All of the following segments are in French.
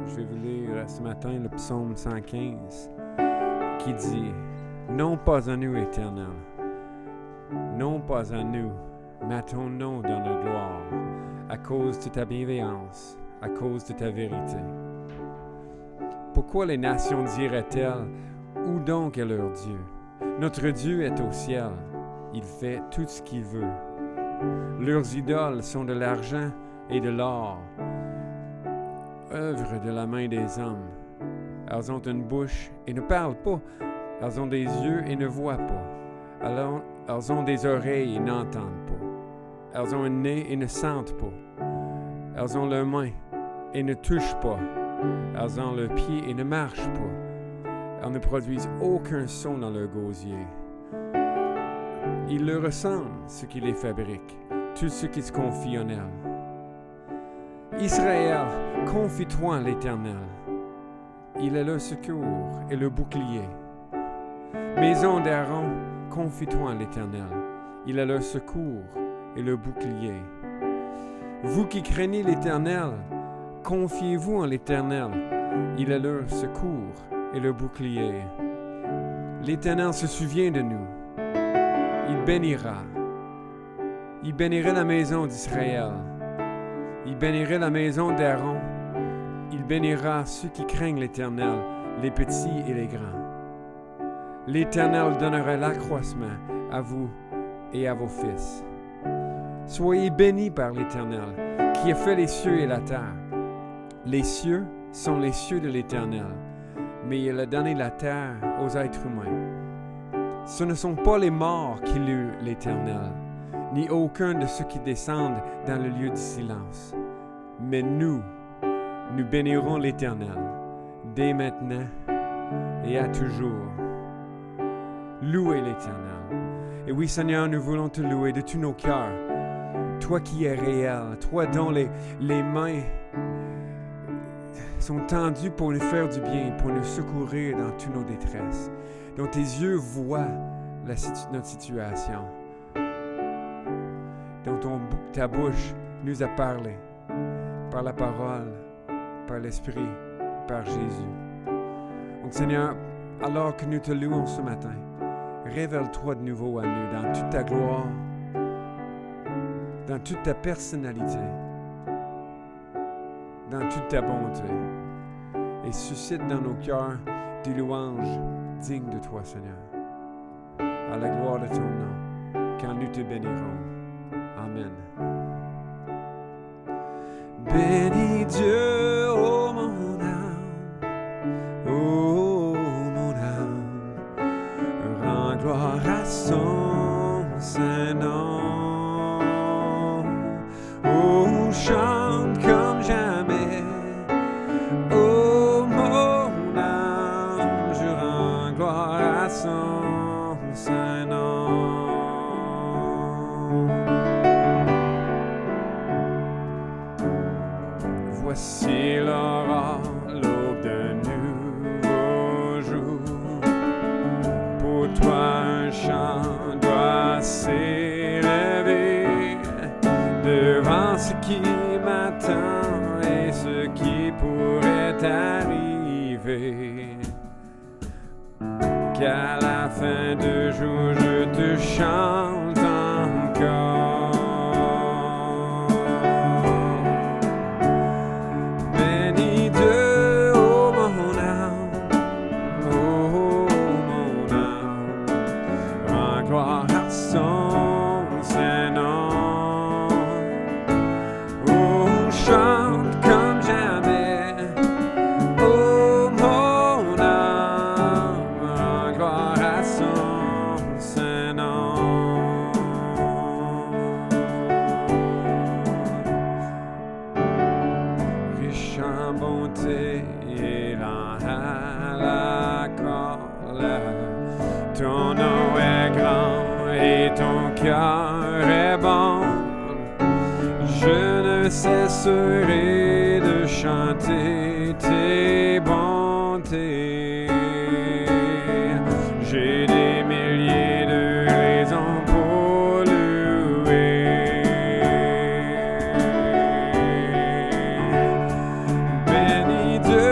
Je vais vous lire ce matin le psaume 115 qui dit « Non pas à nous, Éternel, non pas à nous, mais à ton nom dans la gloire, à cause de ta bienveillance, à cause de ta vérité. » Pourquoi les nations diraient-elles « Où donc est leur Dieu? » Notre Dieu est au ciel, il fait tout ce qu'il veut. Leurs idoles sont de l'argent et de l'or, œuvre de la main des hommes. Elles ont une bouche et ne parlent pas. Elles ont des yeux et ne voient pas. Elles ont des oreilles et n'entendent pas. Elles ont un nez et ne sentent pas. Elles ont leurs mains et ne touchent pas. Elles ont leurs pieds et ne marchent pas. Elles ne produisent aucun son dans leur gosier. Il leur ressemble ce qui les fabrique, tous ceux qui se confient en elles. Israël, confie-toi en l'Éternel. Il est le secours et le bouclier. Maison d'Aaron, confie-toi en l'Éternel. Il est le secours et le bouclier. Vous qui craignez l'Éternel, confiez-vous en l'Éternel. Il est le secours et le bouclier. L'Éternel se souvient de nous. Il bénira. Il bénira la maison d'Israël. Il bénira la maison d'Aaron. Il bénira ceux qui craignent l'Éternel, les petits et les grands. L'Éternel donnera l'accroissement à vous et à vos fils. Soyez bénis par l'Éternel, qui a fait les cieux et la terre. Les cieux sont les cieux de l'Éternel, mais il a donné la terre aux êtres humains. Ce ne sont pas les morts qui louent l'Éternel, ni aucun de ceux qui descendent dans le lieu du silence. Mais nous bénirons l'Éternel, dès maintenant et à toujours. Louez l'Éternel. Et oui, Seigneur, nous voulons te louer de tous nos cœurs. Toi qui es réel, toi dont les mains sont tendues pour nous faire du bien, pour nous secourir dans toutes nos détresses, dont tes yeux voient notre situation, dont ta bouche nous a parlé, par la parole, par l'Esprit, par Jésus. Donc Seigneur, alors que nous te louons ce matin, révèle-toi de nouveau à nous dans toute ta gloire, dans toute ta personnalité, dans toute ta bonté, et suscite dans nos cœurs des louanges dignes de toi, Seigneur. À la gloire de ton nom, quand nous te bénirons. Amen. Bénis Dieu, ô mon âme, ô mon âme, rends gloire à son saint nom. Oh, chante comme jamais, ô mon âme, je rends gloire à son saint nom. Voici l'aurore, l'aube d'un nouveau jour. Pour toi un chant doit s'élever devant ce qui m'attend et ce qui pourrait arriver. Qu'à la fin de jour je te chante encore. Ton nom est grand et ton cœur est bon. Je ne cesserai de chanter tes bontés. J'ai des milliers de raisons pour louer. Bénis Dieu.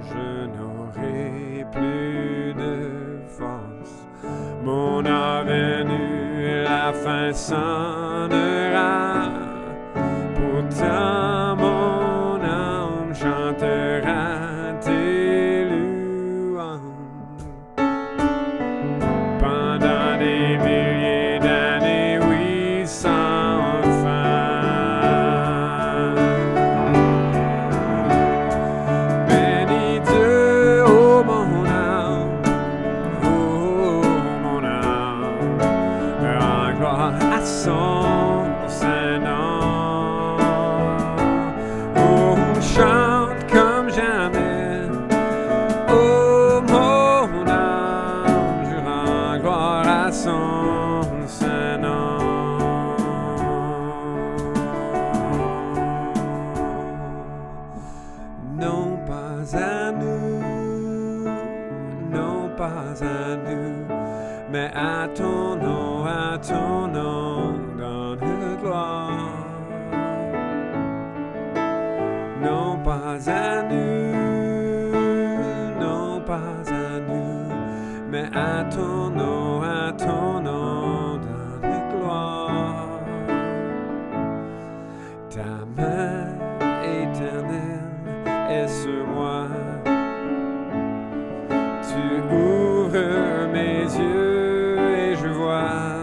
je n'aurai plus de force. Mon heure venue, la fin sonnera. Pourtant mon âme chantera tes louanges. Pendant des milliers d'années, oui, sans fin. Bénis Dieu, oh mon âme, rends gloire à son Saint-Nom. Oh, chante comme jamais, oh mon âme, je rends gloire à son Saint-Nom. Non pas à nous, non pas à nous, mais à ton nom donne gloire. Non pas à nous, non pas à nous, mais à ton nom donne gloire. Ta main éternelle est sur moi. Tu ouvres mes yeux et je vois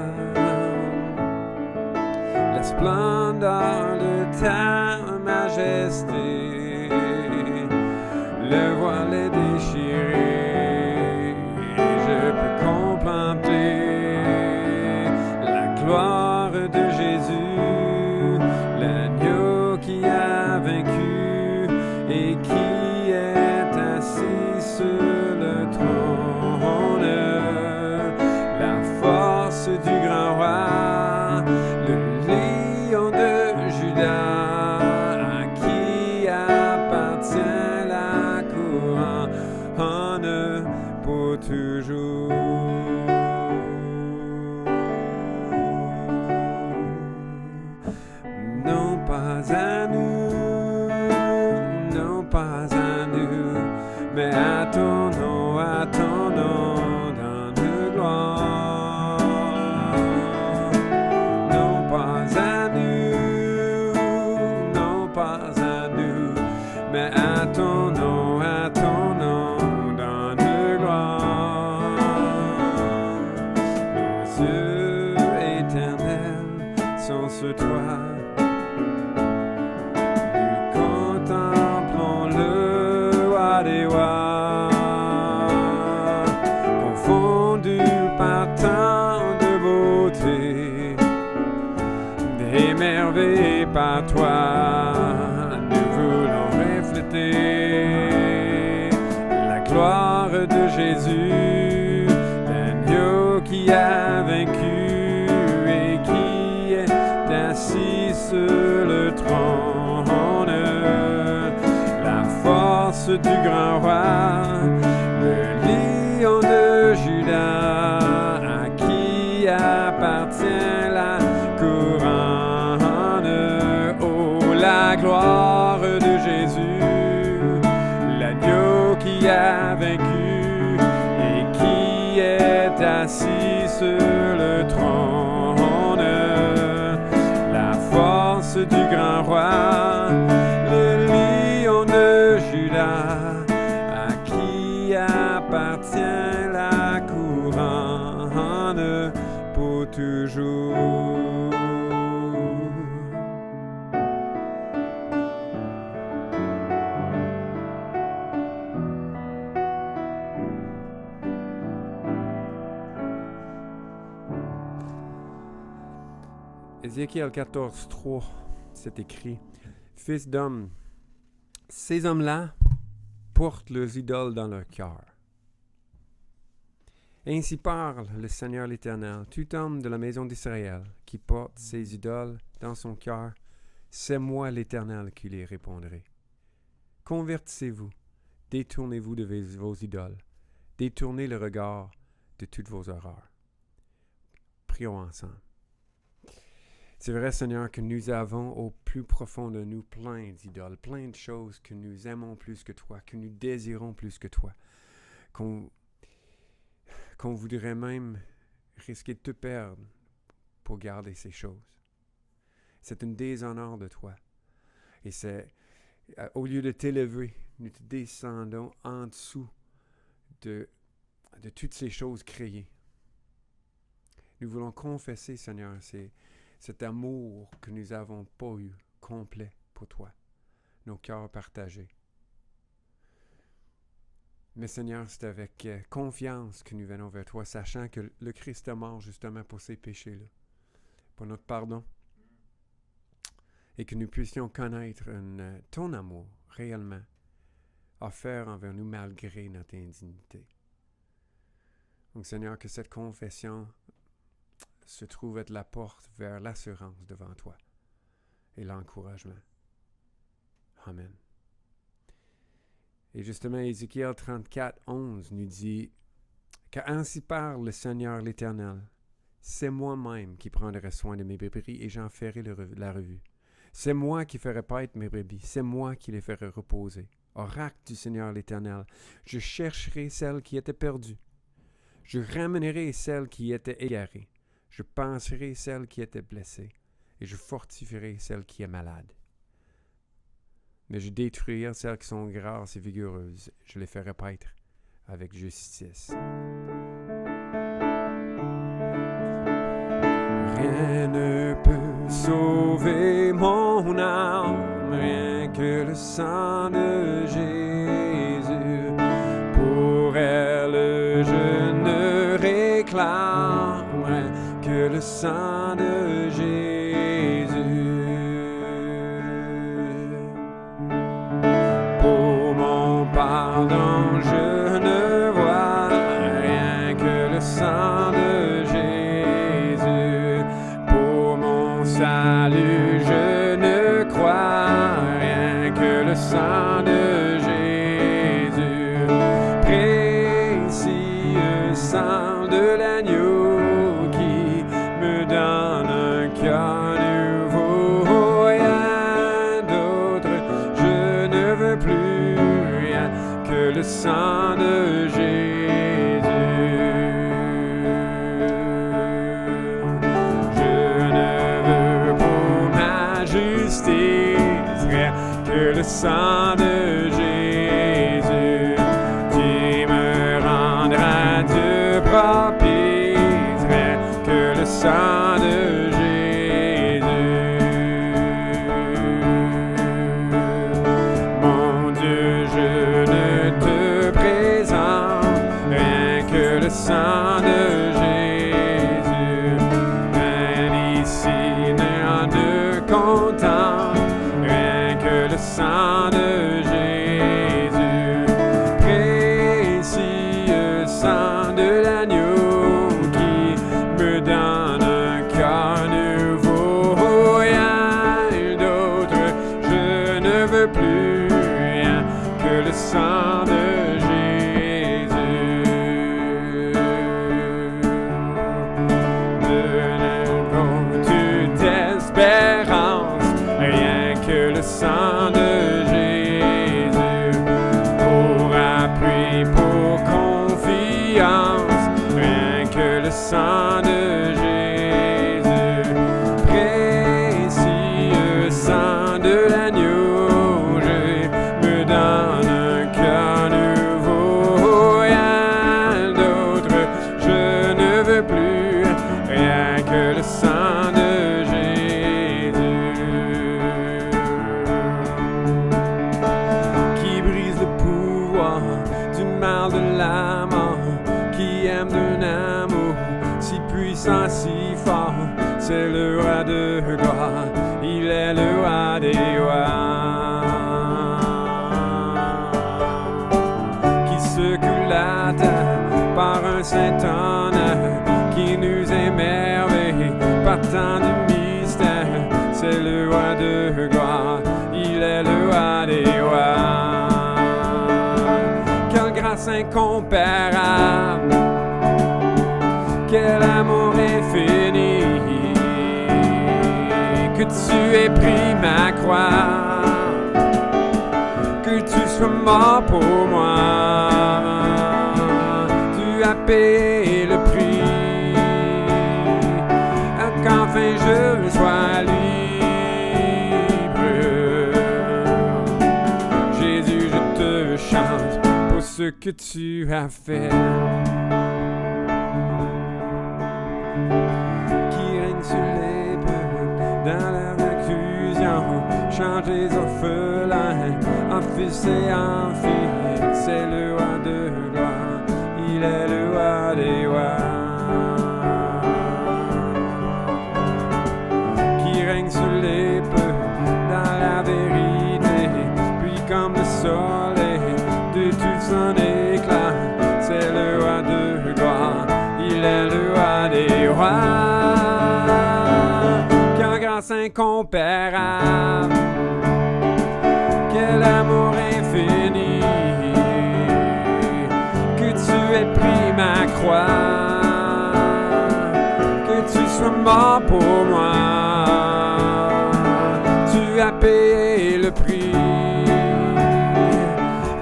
la splendeur de ta majesté. Le voile est déchiré et je peux contempler la gloire de Jésus, l'agneau qui a vaincu et qui est assis sur le trône. La force du grand roi, le lion de Juda, à qui appartient la couronne pour toujours. Non pas à nous, non pas à nous, mais à ton nom donne gloire. Non pas à nous, non pas à nous, mais à ton nom donne gloire. Nos yeux éternels sont sur toi. Des rois, confondus par tant de beauté, émerveillés par toi, nous voulons refléter la gloire de Jésus, l'agneau qui a vaincu et qui est assis sur le trône. Force du grand roi, le lion de Juda, à qui appartient la couronne. Oh, la gloire de Jésus, l'agneau qui a vaincu et qui est assis sur le trône. La force du grand roi, le lion de Judas, à qui appartient la couronne pour toujours. Ézéchiel 14:3, c'est écrit: Fils d'homme, ces hommes-là portent leurs idoles dans leur cœur. Ainsi parle le Seigneur l'Éternel, tout homme de la maison d'Israël qui porte ses idoles dans son cœur, c'est moi l'Éternel qui les répondrai. Convertissez-vous, détournez-vous de vos idoles, détournez le regard de toutes vos horreurs. Prions ensemble. C'est vrai, Seigneur, que nous avons au plus profond de nous plein d'idoles, plein de choses que nous aimons plus que toi, que nous désirons plus que toi, qu'on voudrait même risquer de te perdre pour garder ces choses. C'est un déshonneur de toi. Et c'est, au lieu de t'élever, nous te descendons en dessous de toutes ces choses créées. Nous voulons confesser, Seigneur, cet amour que nous n'avons pas eu complet pour toi, nos cœurs partagés. Mais Seigneur, c'est avec confiance que nous venons vers toi, sachant que le Christ est mort justement pour ces péchés-là, pour notre pardon, et que nous puissions connaître ton amour réellement offert envers nous malgré notre indignité. Donc Seigneur, que cette confession se trouve être la porte vers l'assurance devant toi et l'encouragement. Amen. Et justement, Ézéchiel 34, 11 nous dit « Car ainsi parle le Seigneur l'Éternel, c'est moi-même qui prendrai soin de mes brebis et j'en ferai la revue. C'est moi qui ferai paître mes brebis, c'est moi qui les ferai reposer. Oracle du Seigneur l'Éternel, je chercherai celles qui étaient perdues. Je ramènerai celles qui étaient égarées. Je penserai celles qui étaient blessées, et je fortifierai celles qui est malade. Mais je détruirai celles qui sont grasses et vigoureuses. Je les ferai paître avec justice. Rien ne peut sauver mon âme, rien que le sang de Jésus. Pour elle, je ne réclame que le sang de Jésus. Pour mon pardon, je ne vois rien que le sang de Jésus. Pour mon salut, je ne crois rien que le sang de Jésus. Précieux sang de l'agneau, donne un cœur nouveau, rien d'autre, je ne veux plus rien que le sang de Jésus. Je ne veux pour ma justice rien que le sang de Jésus, qui me rendra Dieu propice, rien que le sang de Jésus. Mon Dieu, je ne te présente rien que le sang de Jésus. Même ici, n'en ne contente rien que le sang de Jésus. Précieux sang de l'agneau qui me donne un cœur nouveau, rien d'autre, je ne veux plus rien que le sang de Jésus. De toute espérance, rien que le sang de Jésus. Pour appui, pour confiance, rien que le sang de Jésus. Précieux sang de l'agneau, je me donne un cœur nouveau, rien d'autre, je ne veux plus rien que le sang de Jésus. Qui brise le pouvoir du mal de la mort, qui aime d'un amour si puissant, si fort, c'est le roi de gloire, il est le roi des rois. Qui secoue la terre par un saint honneur, qui nous émerveille par tant de mystères, c'est le roi de gloire, il est le roi des rois. Quelle grâce incomparable, quel amour infini, tu aies pris ma croix, que tu sois mort pour moi. Tu as payé le prix, qu'enfin je sois libre. Jésus, je te chante pour ce que tu as fait. Qui règne sur les peuples dans leur inclusion, change les orphelins en fils et en filles. C'est le roi de gloire, il est le roi des rois. Qui règne sur les peuples dans la vérité, puis comme le soleil de tout son éclat. C'est le roi de gloire, il est le roi des rois. Quelle grâce incomparable, quel amour infini, que tu aies pris ma croix, que tu sois mort pour moi. Tu as payé le prix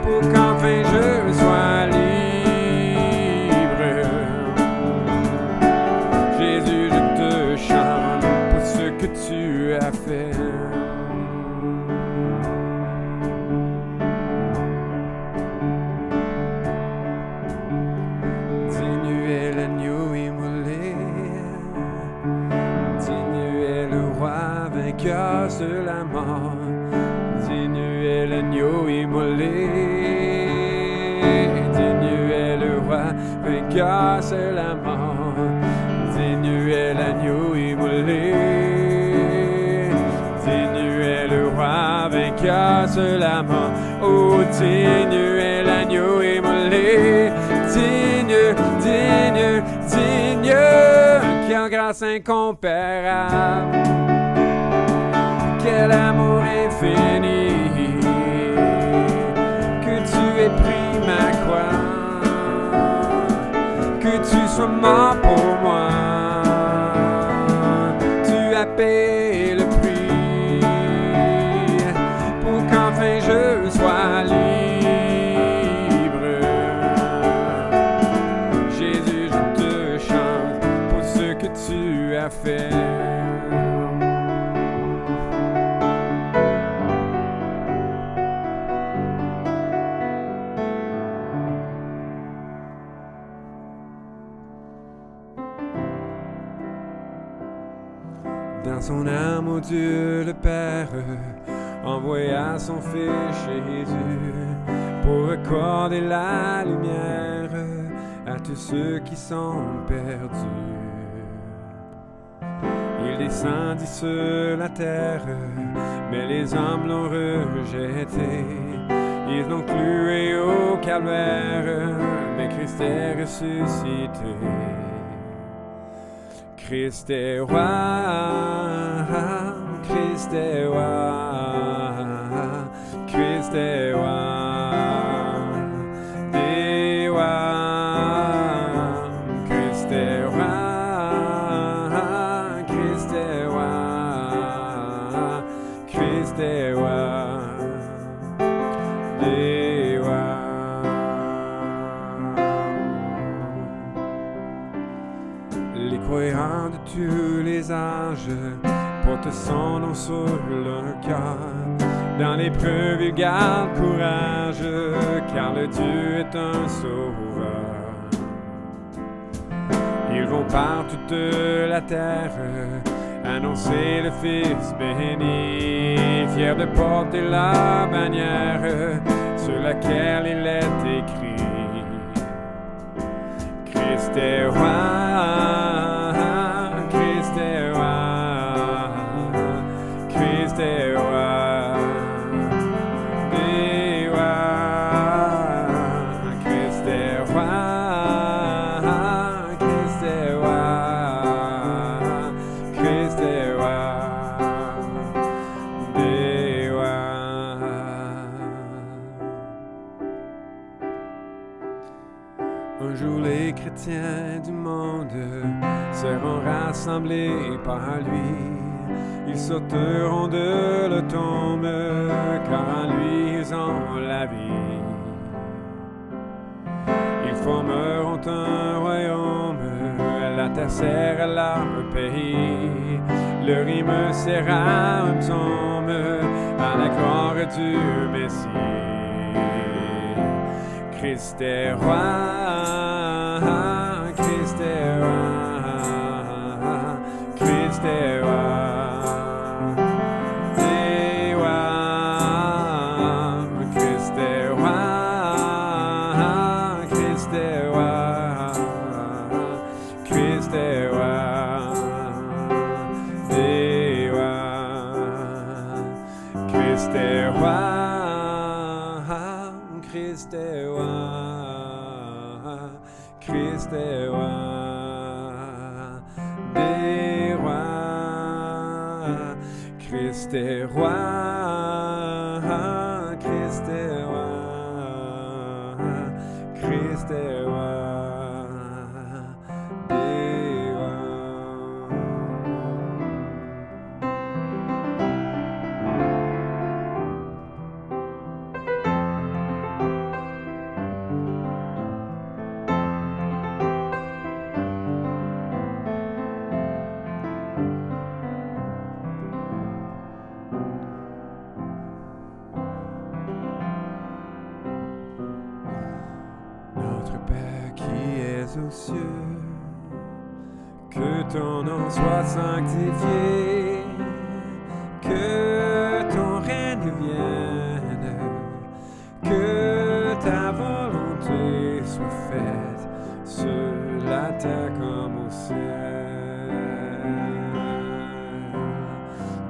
pour qu'enfin je sois libre. Jésus, je te chante pour ce que tu as fait. Digne est l'agneau immolé, digne est le roi vainqueur sur la mort. Digne est l'agneau immolé, digne est le roi vainqueur sur la mort. Digne est l'agneau immolé, digne est le roi vainqueur sur la mort. Oh, digne est l'agneau immolé, digne, digne, digne, quelle grâce incomparable, quel amour infini, que tu aies pris ma croix, que tu sois mort pour moi. Tu as payé le prix pour qu'enfin je sois libre. Jésus, je te chante pour ce que tu as fait. Dans son amour, Dieu le Père envoya son Fils Jésus pour accorder la lumière à tous ceux qui sont perdus. Il descendit sur la terre, mais les hommes l'ont rejeté. Ils l'ont cloué au calvaire, mais Christ est ressuscité. Christ est roi, Christ est roi, Christ est roi, des rois. Christ est roi, Christ est roi, Christ est roi, des rois. Les croyants de tous les âges portent son nom sur leur cœur. Dans l'épreuve, ils gardent courage, car le Dieu est un sauveur. Ils vont par toute la terre annoncer le Fils béni, fiers de porter la bannière sur laquelle il est écrit: Christ est roi, Christ est roi, Christ est roi, des rois. Christ est roi, Christ est roi, Christ est roi, des rois. Un jour les chrétiens du monde seront rassemblés par lui. Ils sauteront de la tombe, car en lui ils ont la vie. Ils formeront un royaume, la terre sera leur pays. Leur hymne sera un psaume à la gloire du Messie. Christ est roi, Christ est roi, Christ est roi. Christ est roi, Christ est roi des rois. Christ est roi, Christ est roi, Christ est roi des rois. Aux cieux, que ton nom soit sanctifié, que ton règne vienne, que ta volonté soit faite sur la terre comme au ciel.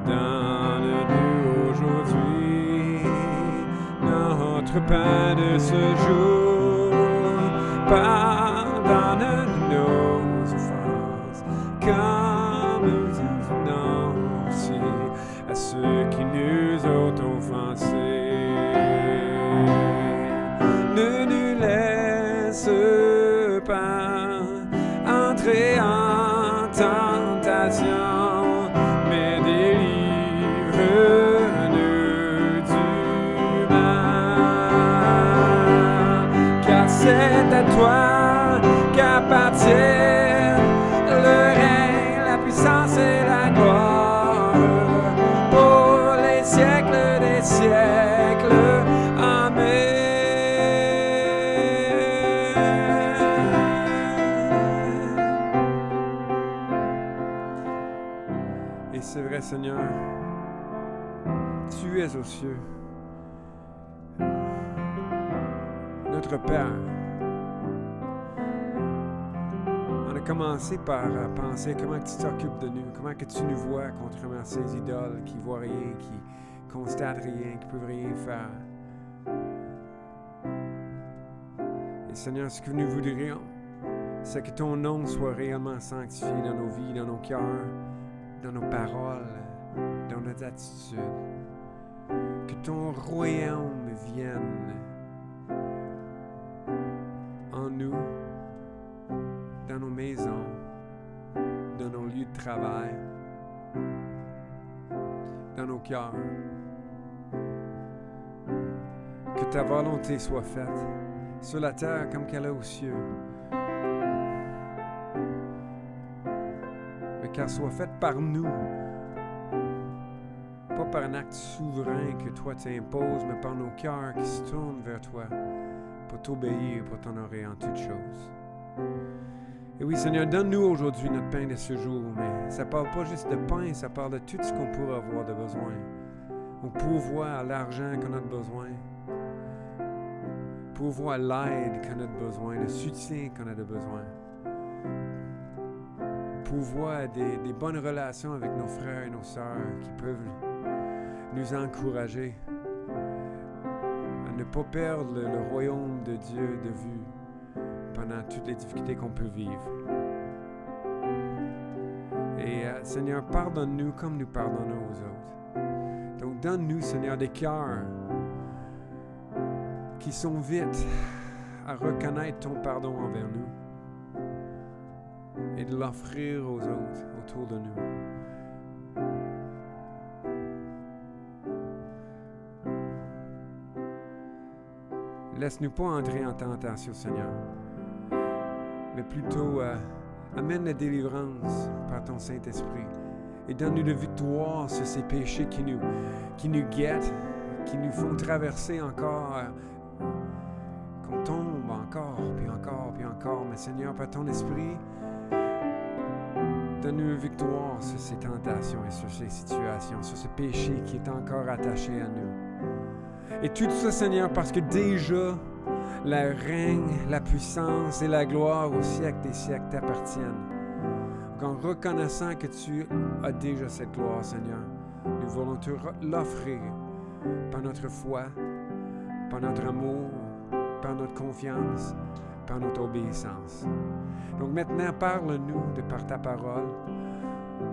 Donne-nous aujourd'hui notre pain de ce jour. Pardonne nos offenses, comme nous pardonnons aussi à ceux qui nous ont offensés. Ne nous laisse pas entrer en tentation, mais délivre-nous du mal. Car c'est à toi qu'appartiennent le règne, la puissance et la gloire pour les siècles des siècles. Amen. Et c'est vrai, Seigneur, tu es aux cieux, notre Père. Commencer par penser comment tu t'occupes de nous, comment que tu nous vois contrairement à ces idoles qui voient rien, qui constatent rien, qui peuvent rien faire. Et Seigneur, ce que nous voudrions, c'est que ton nom soit réellement sanctifié dans nos vies, dans nos cœurs, dans nos paroles, dans notre attitude. Que ton royaume vienne en nous, dans nos maisons, dans nos lieux de travail, dans nos cœurs. Que ta volonté soit faite sur la terre comme qu'elle est aux cieux. Mais qu'elle soit faite par nous, pas par un acte souverain que toi t'imposes, mais par nos cœurs qui se tournent vers toi pour t'obéir, pour t'honorer en toutes choses. Et oui, Seigneur, donne-nous aujourd'hui notre pain de ce jour, mais ça ne parle pas juste de pain, ça parle de tout ce qu'on pourrait avoir de besoin. On pourvoit l'argent qu'on a de besoin, pourvoit l'aide qu'on a de besoin, le soutien qu'on a de besoin, pourvoit des bonnes relations avec nos frères et nos sœurs qui peuvent nous encourager à ne pas perdre le royaume de Dieu de vue pendant toutes les difficultés qu'on peut vivre. Et Seigneur, pardonne-nous comme nous pardonnons aux autres. Donc donne-nous, Seigneur, des cœurs qui sont vite à reconnaître ton pardon envers nous et de l'offrir aux autres autour de nous. Laisse-nous pas entrer en tentation, Seigneur, mais plutôt amène la délivrance par ton Saint-Esprit et donne-nous la victoire sur ces péchés qui nous guettent, qui nous font traverser encore, qu'on tombe encore, puis encore, puis encore. Mais Seigneur, par ton Esprit, donne-nous une victoire sur ces tentations et sur ces situations, sur ce péché qui est encore attaché à nous. Et tout ça, Seigneur, parce que déjà, le règne, la puissance et la gloire au siècle des siècles t'appartiennent. En reconnaissant que tu as déjà cette gloire, Seigneur, nous voulons te l'offrir par notre foi, par notre amour, par notre confiance, par notre obéissance. Donc maintenant, parle-nous de par ta parole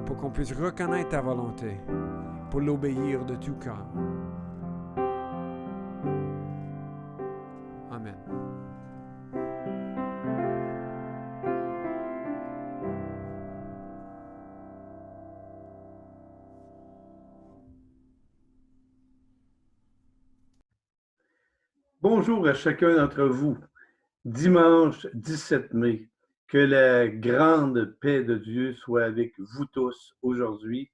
pour qu'on puisse reconnaître ta volonté, pour l'obéir de tout cœur. Amen. Bonjour à chacun d'entre vous. Dimanche 17 mai, que la grande paix de Dieu soit avec vous tous aujourd'hui,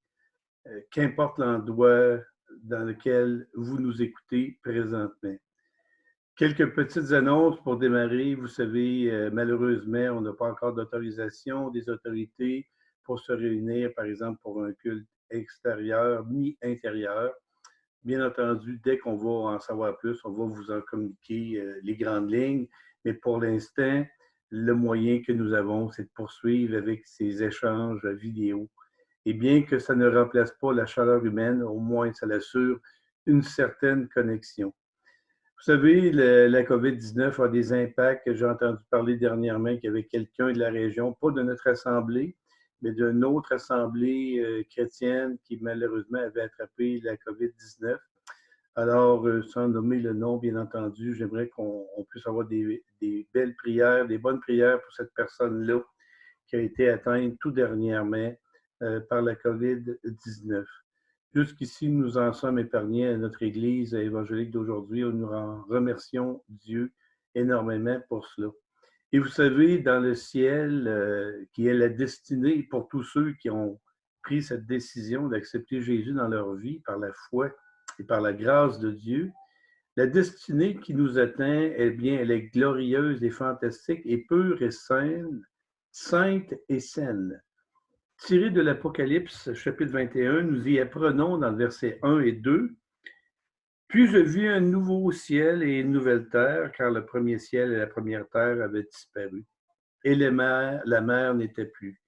qu'importe l'endroit dans lequel vous nous écoutez présentement. Quelques petites annonces pour démarrer. Vous savez, malheureusement, on n'a pas encore d'autorisation des autorités pour se réunir, par exemple, pour un culte extérieur ni intérieur. Bien entendu, dès qu'on va en savoir plus, on va vous en communiquer les grandes lignes. Mais pour l'instant, le moyen que nous avons, c'est de poursuivre avec ces échanges vidéo. Et bien que ça ne remplace pas la chaleur humaine, au moins ça assure une certaine connexion. Vous savez, la COVID-19 a des impacts. J'ai entendu parler dernièrement qu'il y avait quelqu'un de la région, pas de notre assemblée, mais d'une autre assemblée chrétienne qui malheureusement avait attrapé la COVID-19. Alors, sans nommer le nom, bien entendu, j'aimerais qu'on puisse avoir des belles prières, des bonnes prières pour cette personne-là qui a été atteinte tout dernièrement par la COVID-19. Jusqu'ici, nous en sommes épargnés à notre Église évangélique d'aujourd'hui. Nous en remercions Dieu énormément pour cela. Et vous savez, dans le ciel, qui est la destinée pour tous ceux qui ont pris cette décision d'accepter Jésus dans leur vie par la foi et par la grâce de Dieu, la destinée qui nous atteint, eh bien, elle est glorieuse et fantastique et pure et saine, sainte et saine. Tiré de l'Apocalypse, chapitre 21, nous y apprenons dans le verset 1 et 2. « Puis je vis un nouveau ciel et une nouvelle terre, car le premier ciel et la première terre avaient disparu, et la mer n'était plus.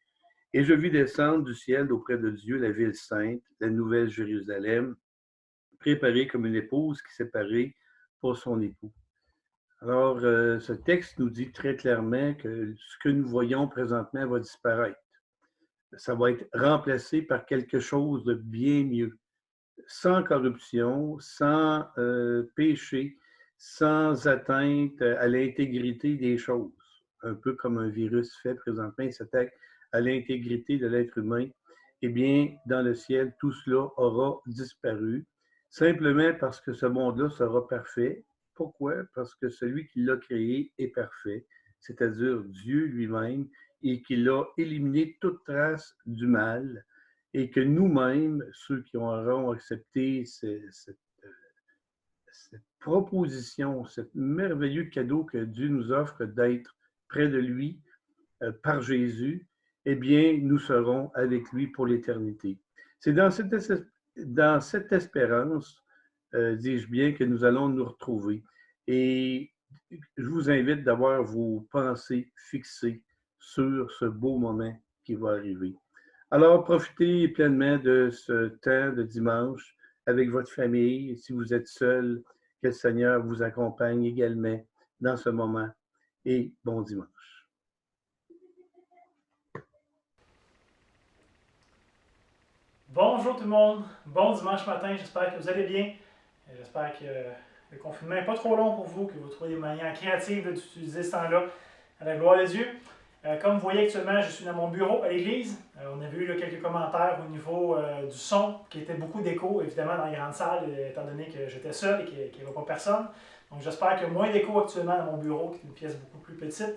Et je vis descendre du ciel auprès de Dieu la ville sainte, la nouvelle Jérusalem, préparée comme une épouse qui s'est parée pour son époux. » Alors, ce texte nous dit très clairement que ce que nous voyons présentement va disparaître. Ça va être remplacé par quelque chose de bien mieux, sans corruption, sans péché, sans atteinte à l'intégrité des choses. Un peu comme un virus fait présentement, il s'attaque à l'intégrité de l'être humain. Eh bien, dans le ciel, tout cela aura disparu, simplement parce que ce monde-là sera parfait. Pourquoi? Parce que celui qui l'a créé est parfait, c'est-à-dire Dieu lui-même, et qu'il a éliminé toute trace du mal, et que nous-mêmes, ceux qui auront accepté cette proposition, ce merveilleux cadeau que Dieu nous offre d'être près de lui par Jésus, eh bien, nous serons avec lui pour l'éternité. C'est dans cette espérance, dis-je bien, que nous allons nous retrouver. Et je vous invite d'avoir vos pensées fixées sur ce beau moment qui va arriver. Alors, profitez pleinement de ce temps de dimanche avec votre famille. Si vous êtes seul, que le Seigneur vous accompagne également dans ce moment. Et bon dimanche. Bonjour tout le monde, bon dimanche matin, j'espère que vous allez bien. J'espère que le confinement n'est pas trop long pour vous, que vous trouvez des manières créatives d'utiliser ce temps-là à la gloire de Dieu. Comme vous voyez actuellement, je suis dans mon bureau à l'église. On avait eu quelques commentaires au niveau du son, qui était beaucoup d'écho, évidemment, dans la grande salle, étant donné que j'étais seul et qu'il n'y avait pas personne. Donc j'espère qu'il y a moins d'écho actuellement dans mon bureau, qui est une pièce beaucoup plus petite.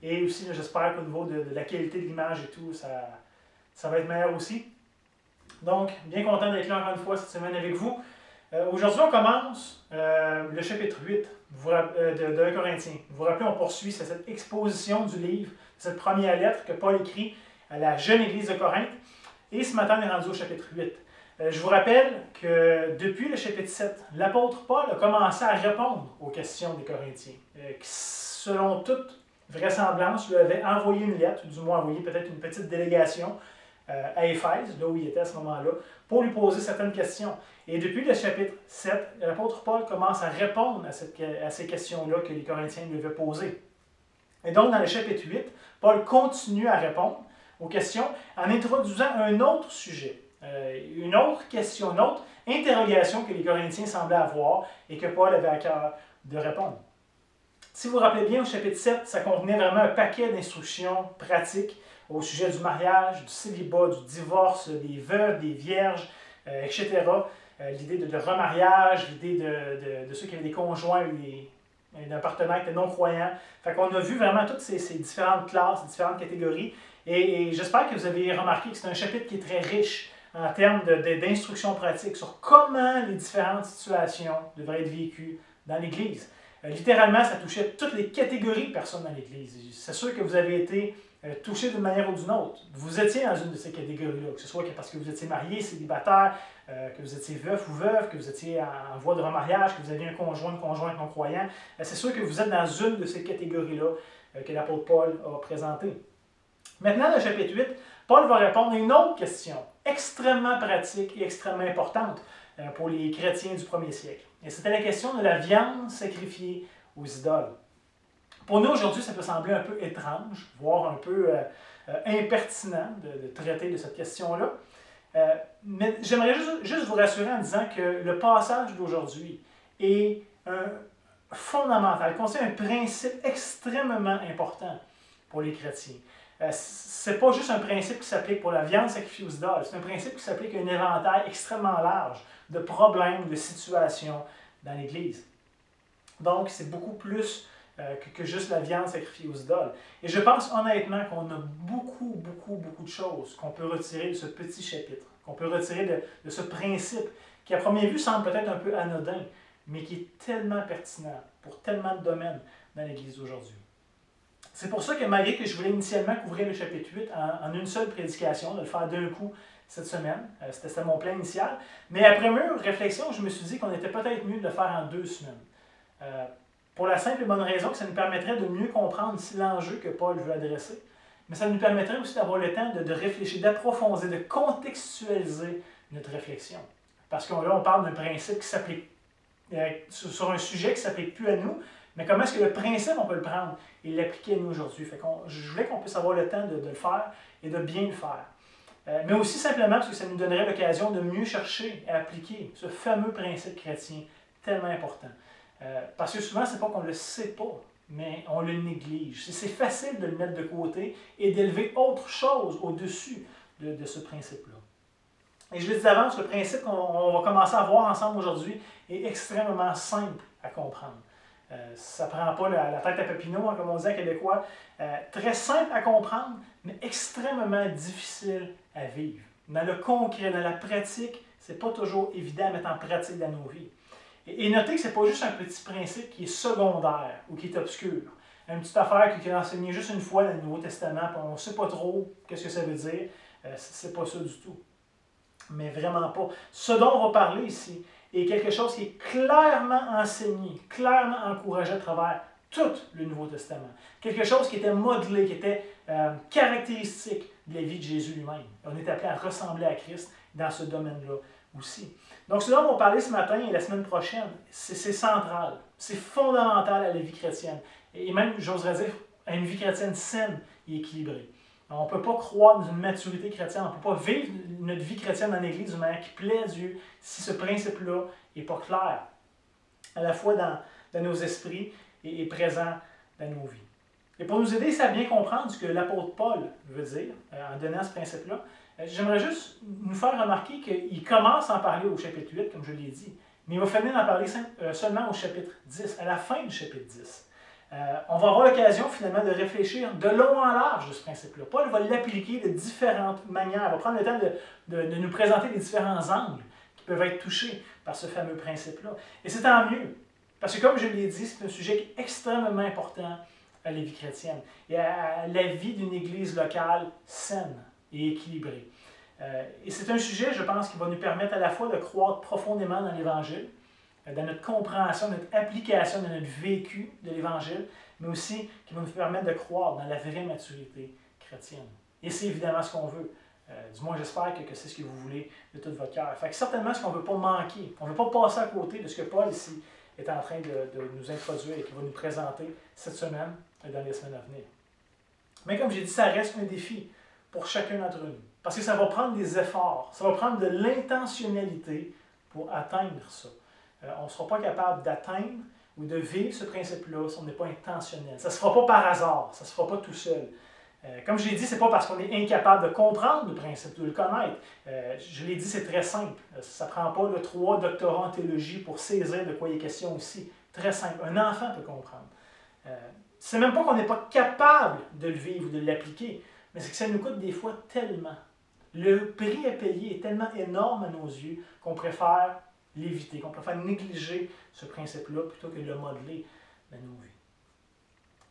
Et aussi, j'espère qu'au niveau de la qualité de l'image et tout, ça va être meilleur aussi. Donc, bien content d'être là encore une fois cette semaine avec vous. Aujourd'hui, on commence le chapitre 8 de 1 Corinthiens. Vous vous rappelez, on poursuit cette exposition du livre, cette première lettre que Paul écrit à la jeune église de Corinthe. Et ce matin, on est rendu au chapitre 8. Je vous rappelle que depuis le chapitre 7, l'apôtre Paul a commencé à répondre aux questions des Corinthiens, qui, selon toute vraisemblance, lui avait envoyé une lettre, ou du moins envoyé peut-être une petite délégation à Éphèse, là où il était à ce moment-là, pour lui poser certaines questions. Et depuis le chapitre 7, l'apôtre Paul commence à répondre à ces questions-là que les Corinthiens lui avaient posées. Et donc, dans le chapitre 8, Paul continue à répondre aux questions en introduisant un autre sujet, une autre question, une autre interrogation que les Corinthiens semblaient avoir et que Paul avait à cœur de répondre. Si vous vous rappelez bien, au chapitre 7, ça contenait vraiment un paquet d'instructions pratiques au sujet du mariage, du célibat, du divorce, des veuves, des vierges, etc. L'idée de remariage, l'idée de ceux qui avaient des conjoints ou d'un partenaire qui était non-croyant. Fait qu'on a vu vraiment toutes ces différentes classes, ces différentes catégories. Et j'espère que vous avez remarqué que c'est un chapitre qui est très riche en termes d'instructions pratiques sur comment les différentes situations devraient être vécues dans l'Église. Littéralement, ça touchait toutes les catégories de personnes dans l'Église. C'est sûr que vous avez été touché d'une manière ou d'une autre. Vous étiez dans une de ces catégories-là, que ce soit parce que vous étiez marié, célibataire, que vous étiez veuf ou veuve, que vous étiez en voie de remariage, que vous aviez un conjoint, une conjointe non-croyant. C'est sûr que vous êtes dans une de ces catégories-là que l'apôtre Paul a présentées. Maintenant, dans le chapitre 8, Paul va répondre à une autre question, extrêmement pratique et extrêmement importante pour les chrétiens du premier siècle. Et c'était la question de la viande sacrifiée aux idoles. Pour nous, aujourd'hui, ça peut sembler un peu étrange, voire un peu impertinent de traiter de cette question-là. Mais j'aimerais juste vous rassurer en disant que le passage d'aujourd'hui est fondamental, contient un principe extrêmement important pour les chrétiens. C'est pas juste un principe qui s'applique pour la viande sacrifiée aux idoles, c'est un principe qui s'applique à un éventail extrêmement large de problèmes, de situations dans l'Église. Donc, c'est beaucoup plus que juste la viande sacrifiée aux idoles. Et je pense honnêtement qu'on a beaucoup de choses qu'on peut retirer de ce petit chapitre, qu'on peut retirer de ce principe qui, à première vue, semble peut-être un peu anodin, mais qui est tellement pertinent pour tellement de domaines dans l'Église d'aujourd'hui. C'est pour ça que malgré que je voulais initialement couvrir le chapitre 8 en une seule prédication, de le faire d'un coup cette semaine, c'était mon plan initial, mais après mûre réflexion, je me suis dit qu'on était peut-être mieux de le faire en 2 semaines. Pour la simple et bonne raison que ça nous permettrait de mieux comprendre l'enjeu que Paul veut adresser, mais ça nous permettrait aussi d'avoir le temps de réfléchir, d'approfondir, de contextualiser notre réflexion. Parce que là, on parle d'un principe qui s'applique sur un sujet qui ne s'applique plus à nous, mais comment est-ce que le principe, on peut le prendre et l'appliquer à nous aujourd'hui? Je voulais qu'on puisse avoir le temps de le faire et de bien le faire. Mais aussi simplement parce que ça nous donnerait l'occasion de mieux chercher à appliquer ce fameux principe chrétien tellement important. Parce que souvent, c'est pas qu'on ne le sait pas, mais on le néglige. C'est facile de le mettre de côté et d'élever autre chose au-dessus de ce principe-là. Et je le dis d'avance, le principe qu'on va commencer à voir ensemble aujourd'hui est extrêmement simple à comprendre. Ça ne prend pas la tête à Papineau, comme on dit en québécois. Très simple à comprendre, mais extrêmement difficile à vivre. Dans le concret, dans la pratique, ce n'est pas toujours évident à mettre en pratique dans nos vies. Et notez que ce n'est pas juste un petit principe qui est secondaire ou qui est obscur. Une petite affaire qui est enseignée juste une fois dans le Nouveau Testament, puis on ne sait pas trop ce que ça veut dire. C'est pas ça du tout. Mais vraiment pas. Ce dont on va parler ici est quelque chose qui est clairement enseigné, clairement encouragé à travers tout le Nouveau Testament. Quelque chose qui était modelé, qui était caractéristique de la vie de Jésus lui-même. On est appelé à ressembler à Christ dans ce domaine-là aussi. Donc, ce dont on va parler ce matin et la semaine prochaine, c'est central, c'est fondamental à la vie chrétienne. Et même, j'oserais dire, à une vie chrétienne saine et équilibrée. On ne peut pas croire dans une maturité chrétienne, on ne peut pas vivre notre vie chrétienne dans l'Église d'une manière qui plaît à Dieu si ce principe-là n'est pas clair, à la fois dans nos esprits et présent dans nos vies. Et pour nous aider à bien comprendre ce que l'apôtre Paul veut dire en donnant ce principe-là, j'aimerais juste nous faire remarquer qu'il commence à en parler au chapitre 8, comme je l'ai dit, Mais il va finir d'en parler seulement au chapitre 10, à la fin du chapitre 10. On va avoir l'occasion finalement de réfléchir de long en large de ce principe-là. Paul va l'appliquer de différentes manières. Il va prendre le temps de nous présenter les différents angles qui peuvent être touchés par ce fameux principe-là. Et c'est tant mieux. Parce que comme je l'ai dit, c'est un sujet qui est extrêmement important à la vie chrétienne et à la vie d'une église locale saine et équilibrée. Et c'est un sujet, je pense, qui va nous permettre à la fois de croître profondément dans l'Évangile, dans notre compréhension, notre application, dans notre vécu de l'Évangile, mais aussi qui va nous permettre de croître dans la vraie maturité chrétienne. Et c'est évidemment ce qu'on veut. Du moins, j'espère que c'est ce que vous voulez de tout votre cœur. Fait que certainement, ce qu'on ne veut pas manquer, on ne veut pas passer à côté de ce que Paul ici est en train de nous introduire et qui va nous présenter cette semaine et dans les semaines à venir. Mais comme j'ai dit, ça reste un défi pour chacun d'entre nous. Parce que ça va prendre des efforts, ça va prendre de l'intentionnalité pour atteindre ça. On ne sera pas capable d'atteindre ou de vivre ce principe-là si on n'est pas intentionnel. Ça ne se fera pas par hasard, ça ne se fera pas tout seul. Comme je l'ai dit, ce n'est pas parce qu'on est incapable de comprendre le principe, de le connaître. Je l'ai dit, c'est très simple. Ça ne prend pas 3 doctorats en théologie pour saisir de quoi il est question aussi. Très simple. Un enfant peut comprendre. C'est même pas qu'on n'est pas capable de le vivre ou de l'appliquer, mais c'est que ça nous coûte des fois tellement. Le prix à payer est tellement énorme à nos yeux qu'on préfère l'éviter, qu'on préfère négliger ce principe-là plutôt que de le modeler dans nos vies.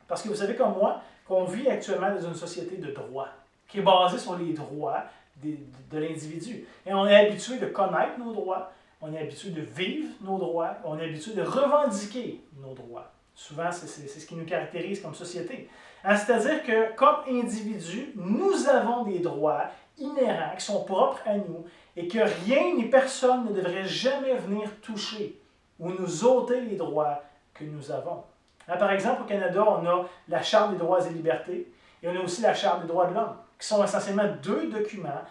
Parce que vous savez comme moi, qu'on vit actuellement dans une société de droit, qui est basée sur les droits de l'individu. Et on est habitué de connaître nos droits, on est habitué de vivre nos droits, on est habitué de revendiquer nos droits. Souvent, c'est ce qui nous caractérise comme société. C'est-à-dire que, comme individus, nous avons des droits inhérents, qui sont propres à nous, et que rien ni personne ne devrait jamais venir toucher ou nous ôter les droits que nous avons. Par exemple, au Canada, on a la Charte des droits et libertés, et on a aussi la Charte des droits de l'homme, qui sont essentiellement 2 documents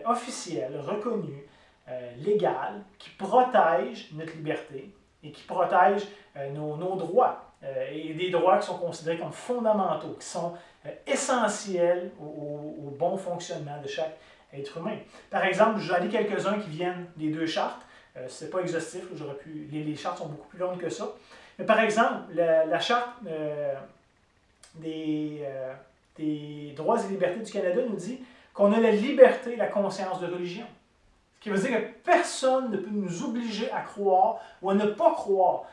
officiels, reconnus, légaux, qui protègent notre liberté et qui protègent nos droits. Et des droits qui sont considérés comme fondamentaux, qui sont essentiels au bon fonctionnement de chaque être humain. Par exemple, j'en ai quelques-uns qui viennent des 2 chartes. Ce n'est pas exhaustif, les chartes sont beaucoup plus longues que ça. Mais par exemple, la charte des droits et libertés du Canada nous dit qu'on a la liberté et la conscience de religion. Ce qui veut dire que personne ne peut nous obliger à croire ou à ne pas croire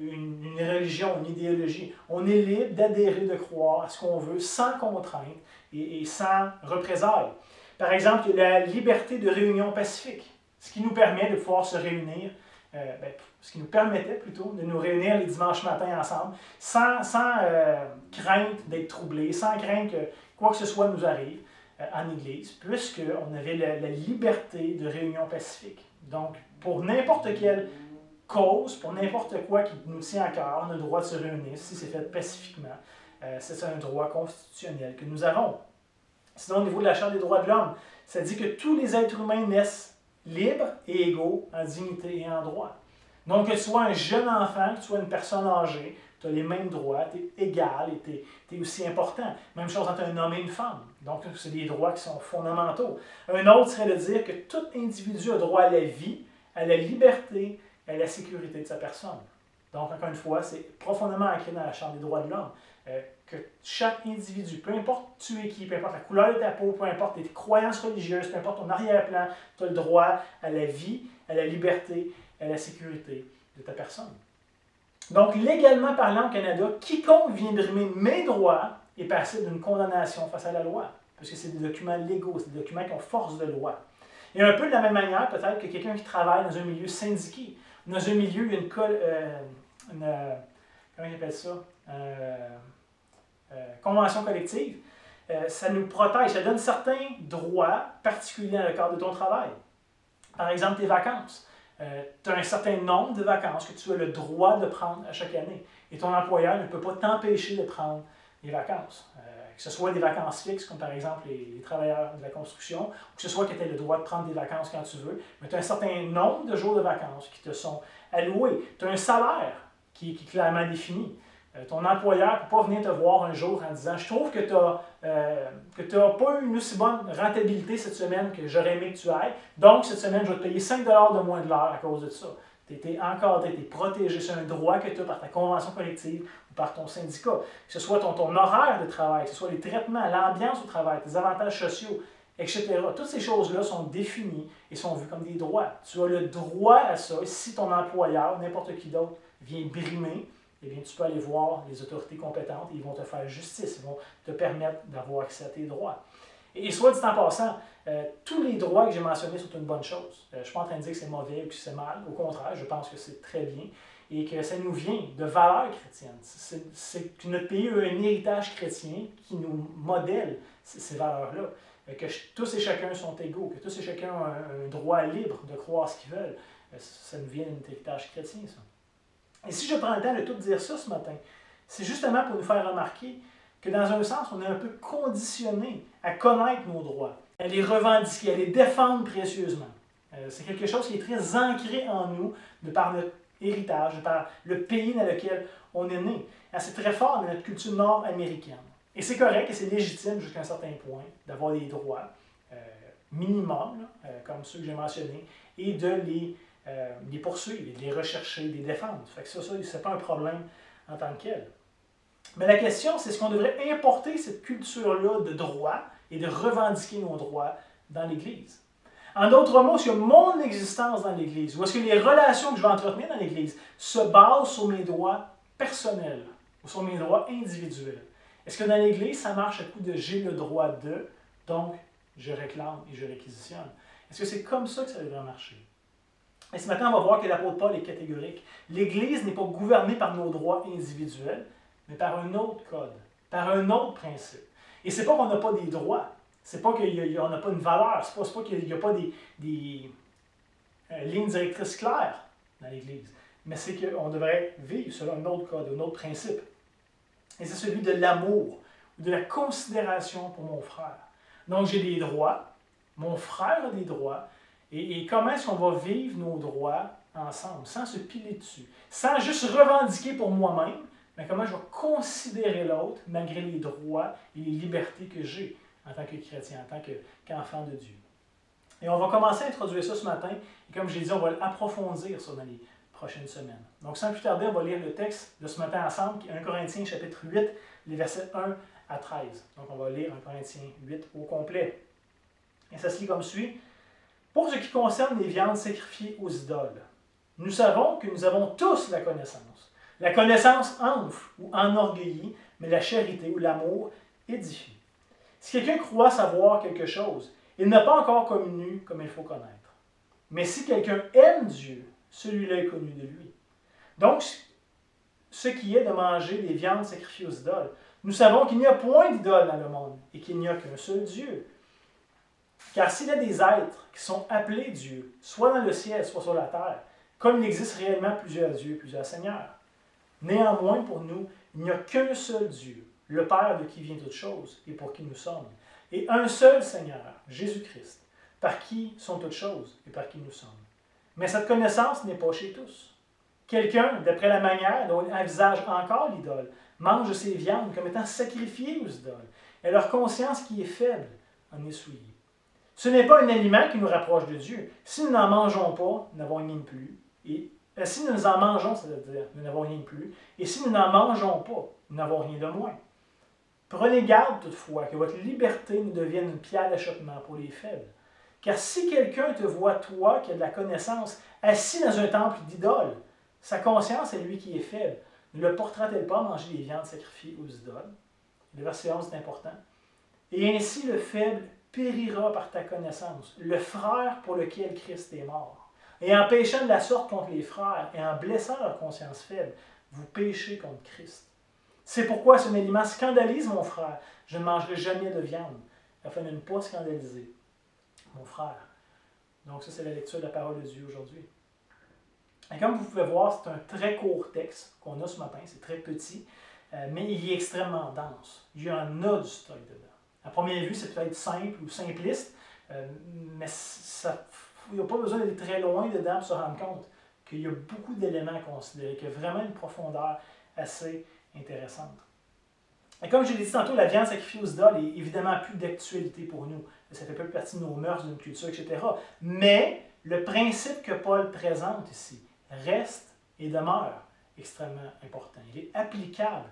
une religion, une idéologie. On est libre d'adhérer, de croire à ce qu'on veut sans contrainte et sans représailles. Par exemple, il y a la liberté de réunion pacifique, ce qui nous permet de pouvoir se réunir, ce qui nous permettait plutôt de nous réunir les dimanches matins ensemble, sans crainte d'être troublés, sans crainte que quoi que ce soit nous arrive en Église, puisqu'on avait la liberté de réunion pacifique. Donc, pour n'importe quelle cause, pour n'importe quoi qui nous tient à cœur, on a le droit de se réunir, si c'est fait pacifiquement. C'est un droit constitutionnel que nous avons. Sinon, au niveau de la Charte des droits de l'homme, ça dit que tous les êtres humains naissent libres et égaux en dignité et en droit. Donc, que tu sois un jeune enfant, que tu sois une personne âgée, tu as les mêmes droits, tu es égal et tu es aussi important. Même chose entre un homme et une femme. Donc, c'est des droits qui sont fondamentaux. Un autre serait de dire que tout individu a droit à la vie, à la liberté, à la sécurité de sa personne. Donc, encore une fois, c'est profondément ancré dans la Charte des droits de l'homme. Que chaque individu, peu importe tu es qui, peu importe la couleur de ta peau, peu importe tes croyances religieuses, peu importe ton arrière-plan, tu as le droit à la vie, à la liberté, à la sécurité de ta personne. Donc, légalement parlant au Canada, quiconque vient brimer mes droits est passible d'une condamnation face à la loi, parce que c'est des documents légaux, c'est des documents qui ont force de loi. Et un peu de la même manière, peut-être que quelqu'un qui travaille dans un milieu syndiqué, dans un milieu, il y a comment on appelle ça? Convention collective, ça nous protège, ça donne certains droits particuliers dans le cadre de ton travail. Par exemple, tes vacances. Tu as un certain nombre de vacances que tu as le droit de prendre à chaque année. Et ton employeur ne peut pas t'empêcher de prendre des vacances. Que ce soit des vacances fixes, comme par exemple les travailleurs de la construction, ou que ce soit que tu aies le droit de prendre des vacances quand tu veux, mais tu as un certain nombre de jours de vacances qui te sont alloués. Tu as un salaire qui est clairement défini. Ton employeur ne peut pas venir te voir un jour en disant « Je trouve que tu n'as pas eu une aussi bonne rentabilité cette semaine que j'aurais aimé que tu ailles, donc cette semaine, je vais te payer 5 $ de moins de l'heure à cause de ça. » Tu as été encadré, tu es protégé. C'est un droit que tu as par ta convention collective ou par ton syndicat. Que ce soit ton horaire de travail, que ce soit les traitements, l'ambiance au travail, tes avantages sociaux, etc. Toutes ces choses-là sont définies et sont vues comme des droits. Tu as le droit à ça. Si ton employeur, n'importe qui d'autre, vient brimer, eh bien, tu peux aller voir les autorités compétentes et ils vont te faire justice. Ils vont te permettre d'avoir accès à tes droits. Et soit dit en passant, tous les droits que j'ai mentionnés sont une bonne chose. Je ne suis pas en train de dire que c'est mauvais ou que c'est mal. Au contraire, je pense que c'est très bien et que ça nous vient de valeurs chrétiennes. C'est que notre pays a un héritage chrétien qui nous modèle ces valeurs-là. Que tous et chacun sont égaux, que tous et chacun ont un droit libre de croire ce qu'ils veulent. Ça nous vient de notre héritage chrétien, ça. Et si je prends le temps de tout dire ça ce matin, c'est justement pour nous faire remarquer que dans un sens, on est un peu conditionné à connaître nos droits, à les revendiquer, à les défendre précieusement. C'est quelque chose qui est très ancré en nous de par notre héritage, de par le pays dans lequel on est né. C'est très fort dans notre culture nord-américaine. Et c'est correct et c'est légitime jusqu'à un certain point d'avoir des droits minimums, comme ceux que j'ai mentionnés, et de les poursuivre, de les rechercher, de les défendre. Fait que ça c'est pas un problème en tant que tel. Mais la question, c'est est-ce qu'on devrait importer cette culture-là de droit et de revendiquer nos droits dans l'Église? En d'autres mots, est-ce que mon existence dans l'Église, ou est-ce que les relations que je vais entretenir dans l'Église se basent sur mes droits personnels ou sur mes droits individuels? Est-ce que dans l'Église, ça marche à coup de « j'ai le droit de », donc je réclame et je réquisitionne? Est-ce que c'est comme ça que ça devrait marcher? Et ce matin, on va voir que l'apôtre Paul est catégorique. L'Église n'est pas gouvernée par nos droits individuels, mais par un autre code, par un autre principe. Et c'est pas qu'on n'a pas des droits, c'est pas qu'on n'a pas une valeur, c'est pas qu'il n'y a pas des lignes directrices claires dans l'Église, mais c'est qu'on devrait vivre selon un autre code, un autre principe. Et c'est celui de l'amour, de la considération pour mon frère. Donc j'ai des droits, mon frère a des droits, et comment est-ce qu'on va vivre nos droits ensemble, sans se piler dessus, sans juste revendiquer pour moi-même, mais comment je vais considérer l'autre malgré les droits et les libertés que j'ai en tant que chrétien, en tant qu'enfant de Dieu. Et on va commencer à introduire ça ce matin, et comme j'ai dit, on va approfondir ça dans les prochaines semaines. Donc sans plus tarder, on va lire le texte de ce matin ensemble, qui est 1 Corinthiens chapitre 8, les versets 1 à 13. Donc on va lire 1 Corinthiens 8 au complet. Et ça se lit comme suit. Pour ce qui concerne les viandes sacrifiées aux idoles, nous savons que nous avons tous la connaissance. La connaissance enfle ou enorgueillit, mais la charité ou l'amour édifie. Si quelqu'un croit savoir quelque chose, il n'a pas encore connu comme il faut connaître. Mais si quelqu'un aime Dieu, celui-là est connu de lui. Donc, ce qui est de manger des viandes sacrifiées aux idoles, nous savons qu'il n'y a point d'idole dans le monde et qu'il n'y a qu'un seul Dieu. Car s'il y a des êtres qui sont appelés Dieu, soit dans le ciel, soit sur la terre, comme il existe réellement plusieurs dieux, plusieurs seigneurs, néanmoins pour nous, il n'y a qu'un seul Dieu, le Père de qui vient toute chose et pour qui nous sommes, et un seul Seigneur, Jésus-Christ, par qui sont toutes choses et par qui nous sommes. Mais cette connaissance n'est pas chez tous. Quelqu'un, d'après la manière dont il envisage encore l'idole, mange ses viandes comme étant sacrifiées aux idoles, et leur conscience qui est faible en est souillée. Ce n'est pas un aliment qui nous rapproche de Dieu. Si nous n'en mangeons pas, nous n'avons rien de plus. Et si nous en mangeons, c'est-à-dire nous n'avons rien de plus. Et si nous n'en mangeons pas, nous n'avons rien de moins. Prenez garde toutefois que votre liberté ne devienne une pierre d'achoppement pour les faibles. Car si quelqu'un te voit, toi, qui a de la connaissance, assis dans un temple d'idole, sa conscience est lui qui est faible. Ne le portera-t-elle pas à manger des viandes sacrifiées aux idoles? Le verset 11 est important. Et ainsi le faible périra par ta connaissance, le frère pour lequel Christ est mort. Et en péchant de la sorte contre les frères et en blessant leur conscience faible, vous péchez contre Christ. C'est pourquoi si un aliment scandalise mon frère, je ne mangerai jamais de viande, afin de ne pas scandaliser mon frère. Donc ça, c'est la lecture de la parole de Dieu aujourd'hui. Et comme vous pouvez voir, c'est un très court texte qu'on a ce matin, c'est très petit, mais il est extrêmement dense. Il y en a du stock dedans. À première vue, c'est peut-être simple ou simpliste, mais il n'y a pas besoin d'aller très loin dedans pour se rendre compte qu'il y a beaucoup d'éléments à considérer, qu'il y a vraiment une profondeur assez intéressante. Et comme je l'ai dit tantôt, la viande sacrifiée aux idoles est évidemment plus d'actualité pour nous. Ça fait peu partie de nos mœurs, de notre culture, etc. Mais le principe que Paul présente ici reste et demeure extrêmement important. Il est applicable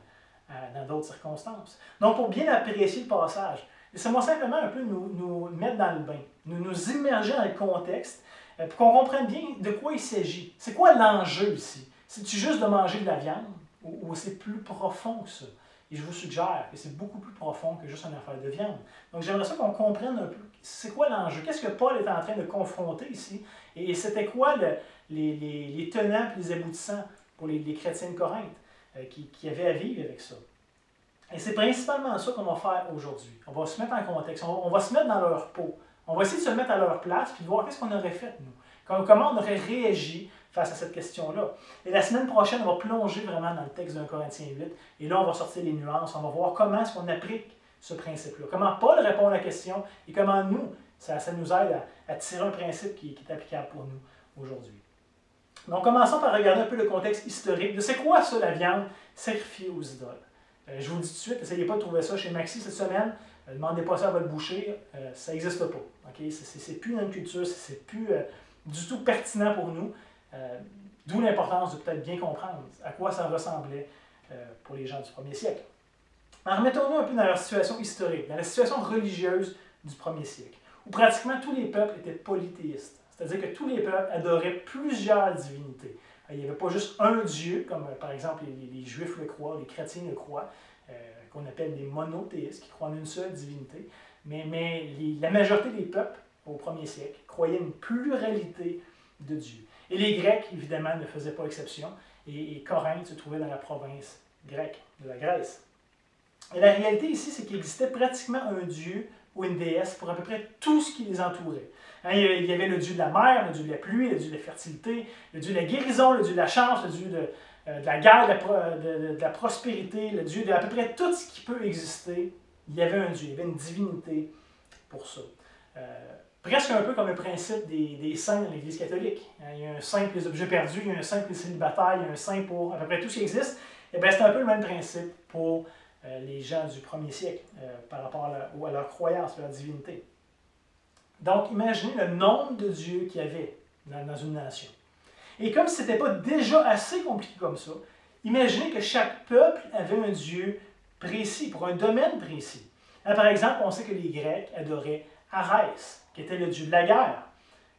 dans d'autres circonstances. Donc, pour bien apprécier le passage, laissez-moi simplement un peu nous mettre dans le bain, nous immerger dans le contexte pour qu'on comprenne bien de quoi il s'agit. C'est quoi l'enjeu ici? C'est-tu juste de manger de la viande ou c'est plus profond que ça? Et je vous suggère que c'est beaucoup plus profond que juste une affaire de viande. Donc j'aimerais ça qu'on comprenne un peu c'est quoi l'enjeu, qu'est-ce que Paul est en train de confronter ici, et c'était quoi les tenants et les aboutissants pour les chrétiens de Corinthe qui avaient à vivre avec ça. Et c'est principalement ça qu'on va faire aujourd'hui. On va se mettre en contexte, on va se mettre dans leur peau. On va essayer de se mettre à leur place puis de voir qu'est-ce qu'on aurait fait, nous. Comment on aurait réagi face à cette question-là. Et la semaine prochaine, on va plonger vraiment dans le texte d'un Corinthiens 8. Et là, on va sortir les nuances. On va voir comment est-ce qu'on applique ce principe-là. Comment Paul répond à la question et comment nous, ça nous aide à tirer un principe qui est applicable pour nous aujourd'hui. Donc, commençons par regarder un peu le contexte historique de c'est quoi ça, la viande sacrifiée aux idoles. Je vous dis tout de suite, n'essayez pas de trouver ça chez Maxi cette semaine. Ne demandez pas ça à votre boucher. Ça n'existe pas. Okay? C'est plus notre culture, c'est plus du tout pertinent pour nous. D'où l'importance de peut-être bien comprendre à quoi ça ressemblait pour les gens du premier siècle. Alors, remettons-nous un peu dans leur situation historique, dans la situation religieuse du premier siècle, où pratiquement tous les peuples étaient polythéistes. C'est-à-dire que tous les peuples adoraient plusieurs divinités. Il n'y avait pas juste un Dieu, comme par exemple les Juifs le croient, les chrétiens le croient, qu'on appelle des monothéistes, qui croient en une seule divinité. Mais la majorité des peuples, au premier siècle, croyaient une pluralité de dieux. Et les Grecs, évidemment, ne faisaient pas exception. Et Corinthe se trouvait dans la province grecque de la Grèce. Et la réalité ici, c'est qu'il existait pratiquement un dieu ou une déesse pour à peu près tout ce qui les entourait. Il y avait le dieu de la mer, le dieu de la pluie, le dieu de la fertilité, le dieu de la guérison, le dieu de la chance, le dieu de la guerre, de la prospérité, le dieu de à peu près tout ce qui peut exister. Il y avait un dieu, il y avait une divinité pour ça. Presque un peu comme le principe des saints dans l'Église catholique. Il y a un saint pour les objets perdus, il y a un saint pour les célibataires, il y a un saint pour à peu près tout ce qui existe. Et bien, c'est un peu le même principe pour les gens du premier siècle par rapport à leur croyance, à leur divinité. Donc, imaginez le nombre de dieux qu'il y avait dans une nation. Et comme ce n'était pas déjà assez compliqué comme ça, imaginez que chaque peuple avait un dieu précis, pour un domaine précis. Alors, par exemple, on sait que les Grecs adoraient Arès, qui était le dieu de la guerre.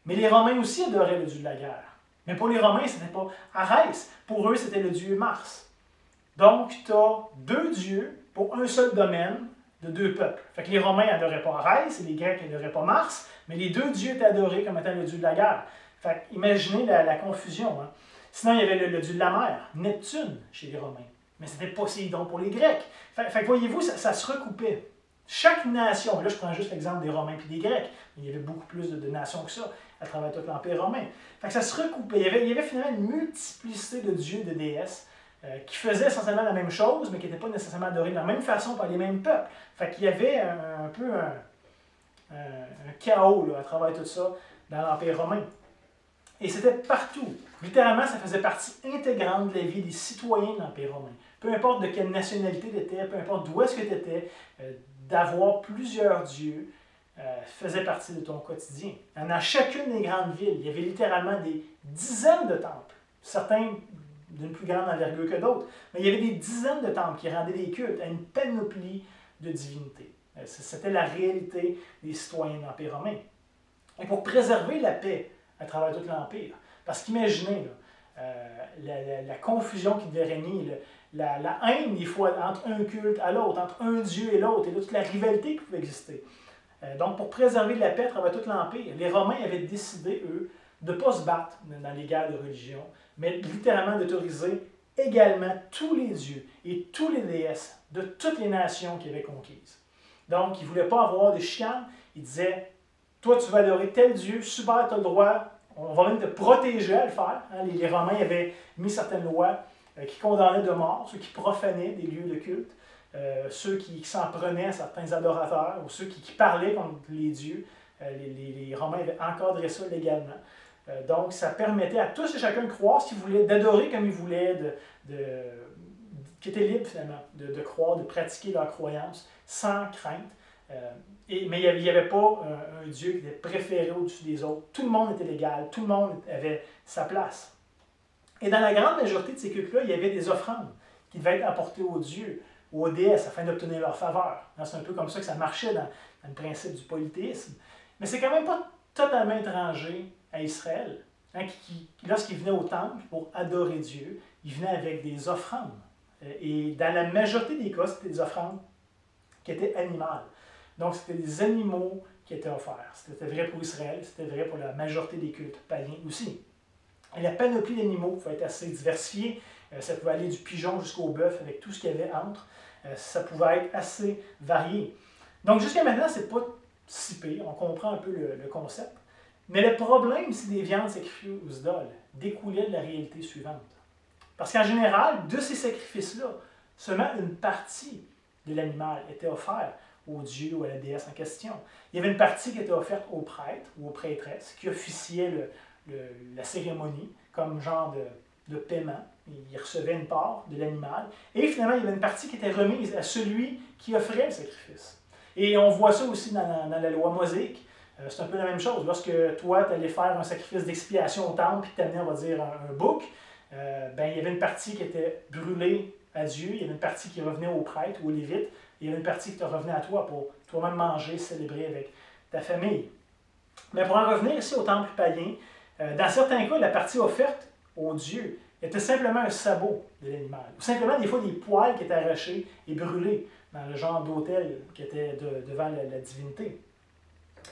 Mais les Romains aussi adoraient le dieu de la guerre. Mais pour les Romains, ce n'était pas Arès. Pour eux, c'était le dieu Mars. Donc, tu as deux dieux pour un seul domaine de deux peuples. Fait que les Romains n'adoraient pas Arès et les Grecs n'adoraient pas Mars, mais les deux dieux étaient adorés comme étant le dieu de la guerre. Fait que imaginez la confusion. Hein? Sinon, il y avait le dieu de la mer, Neptune, chez les Romains. Mais c'était Poséidon pour les Grecs. Fait que voyez-vous, ça se recoupait. Chaque nation, là je prends juste l'exemple des Romains et des Grecs, mais il y avait beaucoup plus de nations que ça à travers tout l'Empire romain. Fait que ça se recoupait. Il y avait finalement une multiplicité de dieux, de déesses, qui faisaient essentiellement la même chose, mais qui n'étaient pas nécessairement adorés de la même façon par les mêmes peuples. Fait qu'il y avait un peu un chaos là, à travers tout ça dans l'Empire romain. Et c'était partout. Littéralement, ça faisait partie intégrante de la vie des citoyens de l'Empire romain. Peu importe de quelle nationalité tu étais, peu importe d'où est-ce que tu étais, d'avoir plusieurs dieux faisait partie de ton quotidien. Dans chacune des grandes villes, il y avait littéralement des dizaines de temples. Certains d'une plus grande envergure que d'autres. Mais il y avait des dizaines de temples qui rendaient des cultes à une panoplie de divinités. C'était la réalité des citoyens de l'Empire romain. Et pour préserver la paix à travers tout l'Empire, parce qu'imaginez la confusion qui devait régner, la haine des fois entre un culte à l'autre, entre un dieu et l'autre, et toute la rivalité qui pouvait exister. Donc pour préserver la paix à travers tout l'Empire, les Romains avaient décidé, eux, de ne pas se battre dans les guerres de religion, mais littéralement d'autoriser également tous les dieux et tous les déesses de toutes les nations qu'ils avaient conquises. Donc, ils ne voulaient pas avoir de chicanes. Ils disaient, toi, tu vas adorer tel dieu, super, tu as le droit, on va même te protéger à le faire. Hein, les Romains avaient mis certaines lois qui condamnaient de mort ceux qui profanaient des lieux de culte, ceux qui s'en prenaient à certains adorateurs ou ceux qui parlaient contre les dieux. Les Romains avaient encadré ça légalement. Donc, ça permettait à tous et chacun de croire ce qu'ils voulaient, d'adorer comme ils voulaient, qui étaient libres finalement, de croire, de pratiquer leur croyance sans crainte. Mais il n'y avait pas un Dieu qui était préféré au-dessus des autres. Tout le monde était légal, tout le monde avait sa place. Et dans la grande majorité de ces cultes-là, il y avait des offrandes qui devaient être apportées aux dieux, aux déesses, afin d'obtenir leur faveur. C'est un peu comme ça que ça marchait dans le principe du polythéisme. Mais c'est quand même pas totalement étranger à Israël, qui, lorsqu'ils venaient au temple pour adorer Dieu, ils venaient avec des offrandes. Et dans la majorité des cas, c'était des offrandes qui étaient animales. Donc, c'était des animaux qui étaient offerts. C'était vrai pour Israël, c'était vrai pour la majorité des cultes païens aussi. Et la panoplie d'animaux pouvait être assez diversifiée. Ça pouvait aller du pigeon jusqu'au bœuf avec tout ce qu'il y avait entre. Ça pouvait être assez varié. Donc, jusqu'à maintenant, c'est pas si pire. On comprend un peu le concept. Mais le problème, c'est des viandes sacrifiées aux idoles, découlait de la réalité suivante. Parce qu'en général, de ces sacrifices-là, seulement une partie de l'animal était offerte au dieu ou à la déesse en question. Il y avait une partie qui était offerte aux prêtres ou aux prêtresses qui officiaient la cérémonie comme genre de paiement. Ils recevaient une part de l'animal. Et finalement, il y avait une partie qui était remise à celui qui offrait le sacrifice. Et on voit ça aussi dans la loi mosaïque. C'est un peu la même chose. Lorsque toi, tu allais faire un sacrifice d'expiation au temple, puis tu amenais, on va dire, un bouc, il y avait une partie qui était brûlée à Dieu, il y avait une partie qui revenait aux prêtres ou aux lévites, et il y avait une partie qui te revenait à toi pour toi-même manger, célébrer avec ta famille. Mais pour en revenir ici au temple païen, dans certains cas, la partie offerte aux dieux était simplement un sabot de l'animal, ou simplement des fois des poils qui étaient arrachés et brûlés dans le genre d'autel qui était devant la divinité.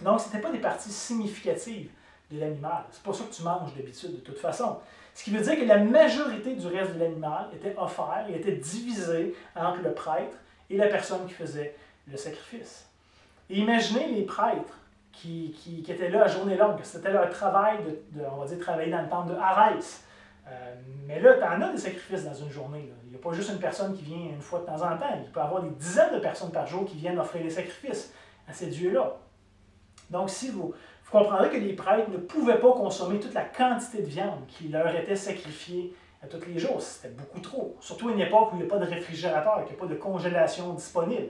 Donc, ce n'était pas des parties significatives de l'animal. C'est pas ça que tu manges d'habitude, de toute façon. Ce qui veut dire que la majorité du reste de l'animal était offert et était divisé entre le prêtre et la personne qui faisait le sacrifice. Et imaginez les prêtres qui étaient là à journée longue. C'était leur travail on va dire, travailler dans le temple de Arès. Mais là, tu en as des sacrifices dans une journée. Là. Il n'y a pas juste une personne qui vient une fois de temps en temps. Il peut y avoir des dizaines de personnes par jour qui viennent offrir des sacrifices à ces dieux-là. Donc, si vous comprendrez que les prêtres ne pouvaient pas consommer toute la quantité de viande qui leur était sacrifiée à tous les jours. C'était beaucoup trop. Surtout à une époque où il n'y a pas de réfrigérateur, qu'il n'y a pas de congélation disponible.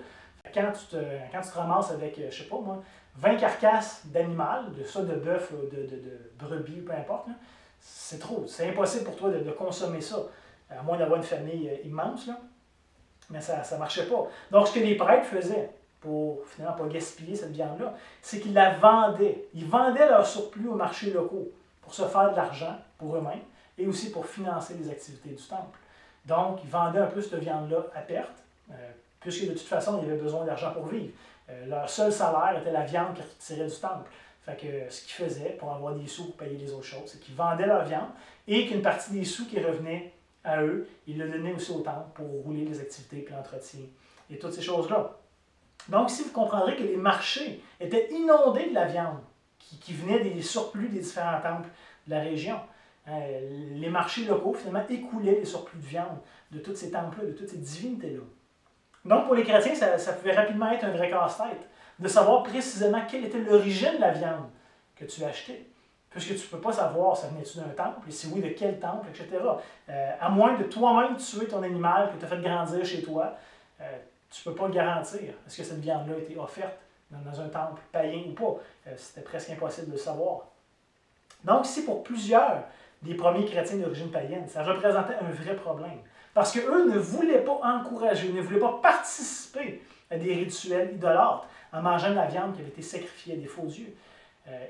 Quand tu te ramasses avec, je sais pas moi, 20 carcasses d'animal, de bœuf, de brebis, peu importe, c'est trop. C'est impossible pour toi de consommer ça, à moins d'avoir une famille immense. Là. Mais ça ne marchait pas. Donc, ce que les prêtres faisaient, pour finalement pas gaspiller cette viande-là, c'est qu'ils la vendaient. Ils vendaient leur surplus aux marchés locaux pour se faire de l'argent pour eux-mêmes et aussi pour financer les activités du temple. Donc, ils vendaient un peu cette viande-là à perte, puisque de toute façon, ils avaient besoin d'argent pour vivre. Leur seul salaire était la viande qu'ils retiraient du temple. Fait que ce qu'ils faisaient pour avoir des sous pour payer les autres choses, c'est qu'ils vendaient leur viande et qu'une partie des sous qui revenaient à eux, ils le donnaient aussi au temple pour rouler les activités puis l'entretien et toutes ces choses-là. Donc, ici, vous comprendrez que les marchés étaient inondés de la viande qui venait des surplus des différents temples de la région. Les marchés locaux, finalement, écoulaient les surplus de viande de tous ces temples-là, de toutes ces divinités-là. Donc, pour les chrétiens, ça pouvait rapidement être un vrai casse-tête de savoir précisément quelle était l'origine de la viande que tu achetais. Puisque tu ne peux pas savoir, ça venait-tu d'un temple, et si oui, de quel temple, etc. À moins de toi-même tuer ton animal que tu as fait grandir chez toi, tu ne peux pas le garantir. Est-ce que cette viande-là a été offerte dans un temple païen ou pas? C'était presque impossible de le savoir. Donc, ici, pour plusieurs des premiers chrétiens d'origine païenne, ça représentait un vrai problème. Parce qu'eux ne voulaient pas encourager, ne voulaient pas participer à des rituels idolâtres en mangeant de la viande qui avait été sacrifiée à des faux dieux.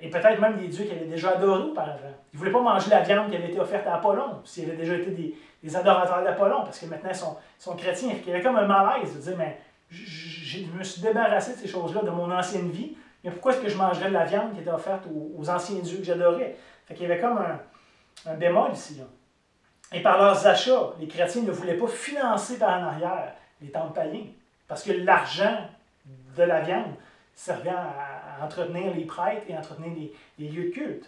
Et peut-être même des dieux qu'ils avaient déjà adorés auparavant. Ils ne voulaient pas manger la viande qui avait été offerte à Apollon, s'ils avaient déjà été des adorateurs d'Apollon, parce que maintenant ils sont chrétiens. Il y avait comme un malaise de dire, mais je me suis débarrassé de ces choses-là de mon ancienne vie, mais pourquoi est-ce que je mangerais de la viande qui était offerte aux anciens dieux que j'adorais? Fait qu'il y avait comme un bémol ici. Là. Et par leurs achats, les chrétiens ne voulaient pas financer par en arrière les temples païens, parce que l'argent de la viande servait à entretenir les prêtres et à entretenir les lieux de culte.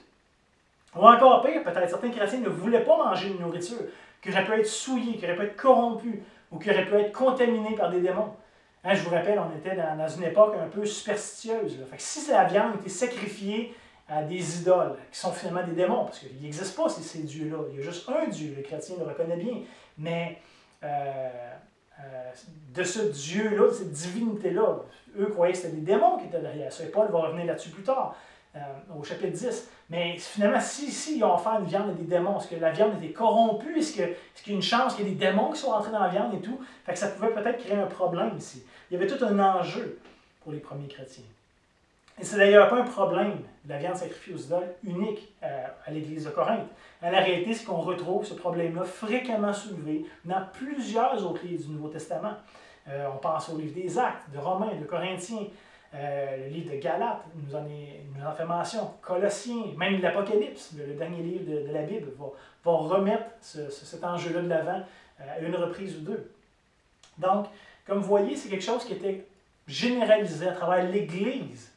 Ou encore pire, peut-être certains chrétiens ne voulaient pas manger une nourriture qui aurait pu être souillée, qui aurait pu être corrompue ou qui aurait pu être contaminée par des démons. Hein, je vous rappelle, on était dans une époque un peu superstitieuse. Là. Fait que si la viande était sacrifiée à des idoles, qui sont finalement des démons, parce qu'il n'existe pas ces dieux-là, il y a juste un Dieu, le chrétien le reconnaît bien, mais de ce Dieu-là, de cette divinité-là, eux croyaient que c'était des démons qui étaient derrière ça, et Paul va revenir là-dessus plus tard. au chapitre 10. Mais finalement, si ils ont offert une viande à des démons, est-ce que la viande était corrompue? Est-ce qu'il y a une chance qu'il y ait des démons qui soient entrés dans la viande et tout? Fait que ça pouvait peut-être créer un problème ici. Il y avait tout un enjeu pour les premiers chrétiens. Et c'est d'ailleurs pas un problème de la viande sacrifiée aux idoles unique à l'Église de Corinthe. En réalité, c'est qu'on retrouve ce problème-là fréquemment soulevé dans plusieurs autres livres du Nouveau Testament. On pense au livre des Actes, de Romains, de Corinthiens, le livre de Galates nous en fait mention, Colossiens, même l'Apocalypse, le dernier livre de la Bible, va remettre cet enjeu-là de l'avant à une reprise ou deux. Donc, comme vous voyez, c'est quelque chose qui était généralisé à travers l'Église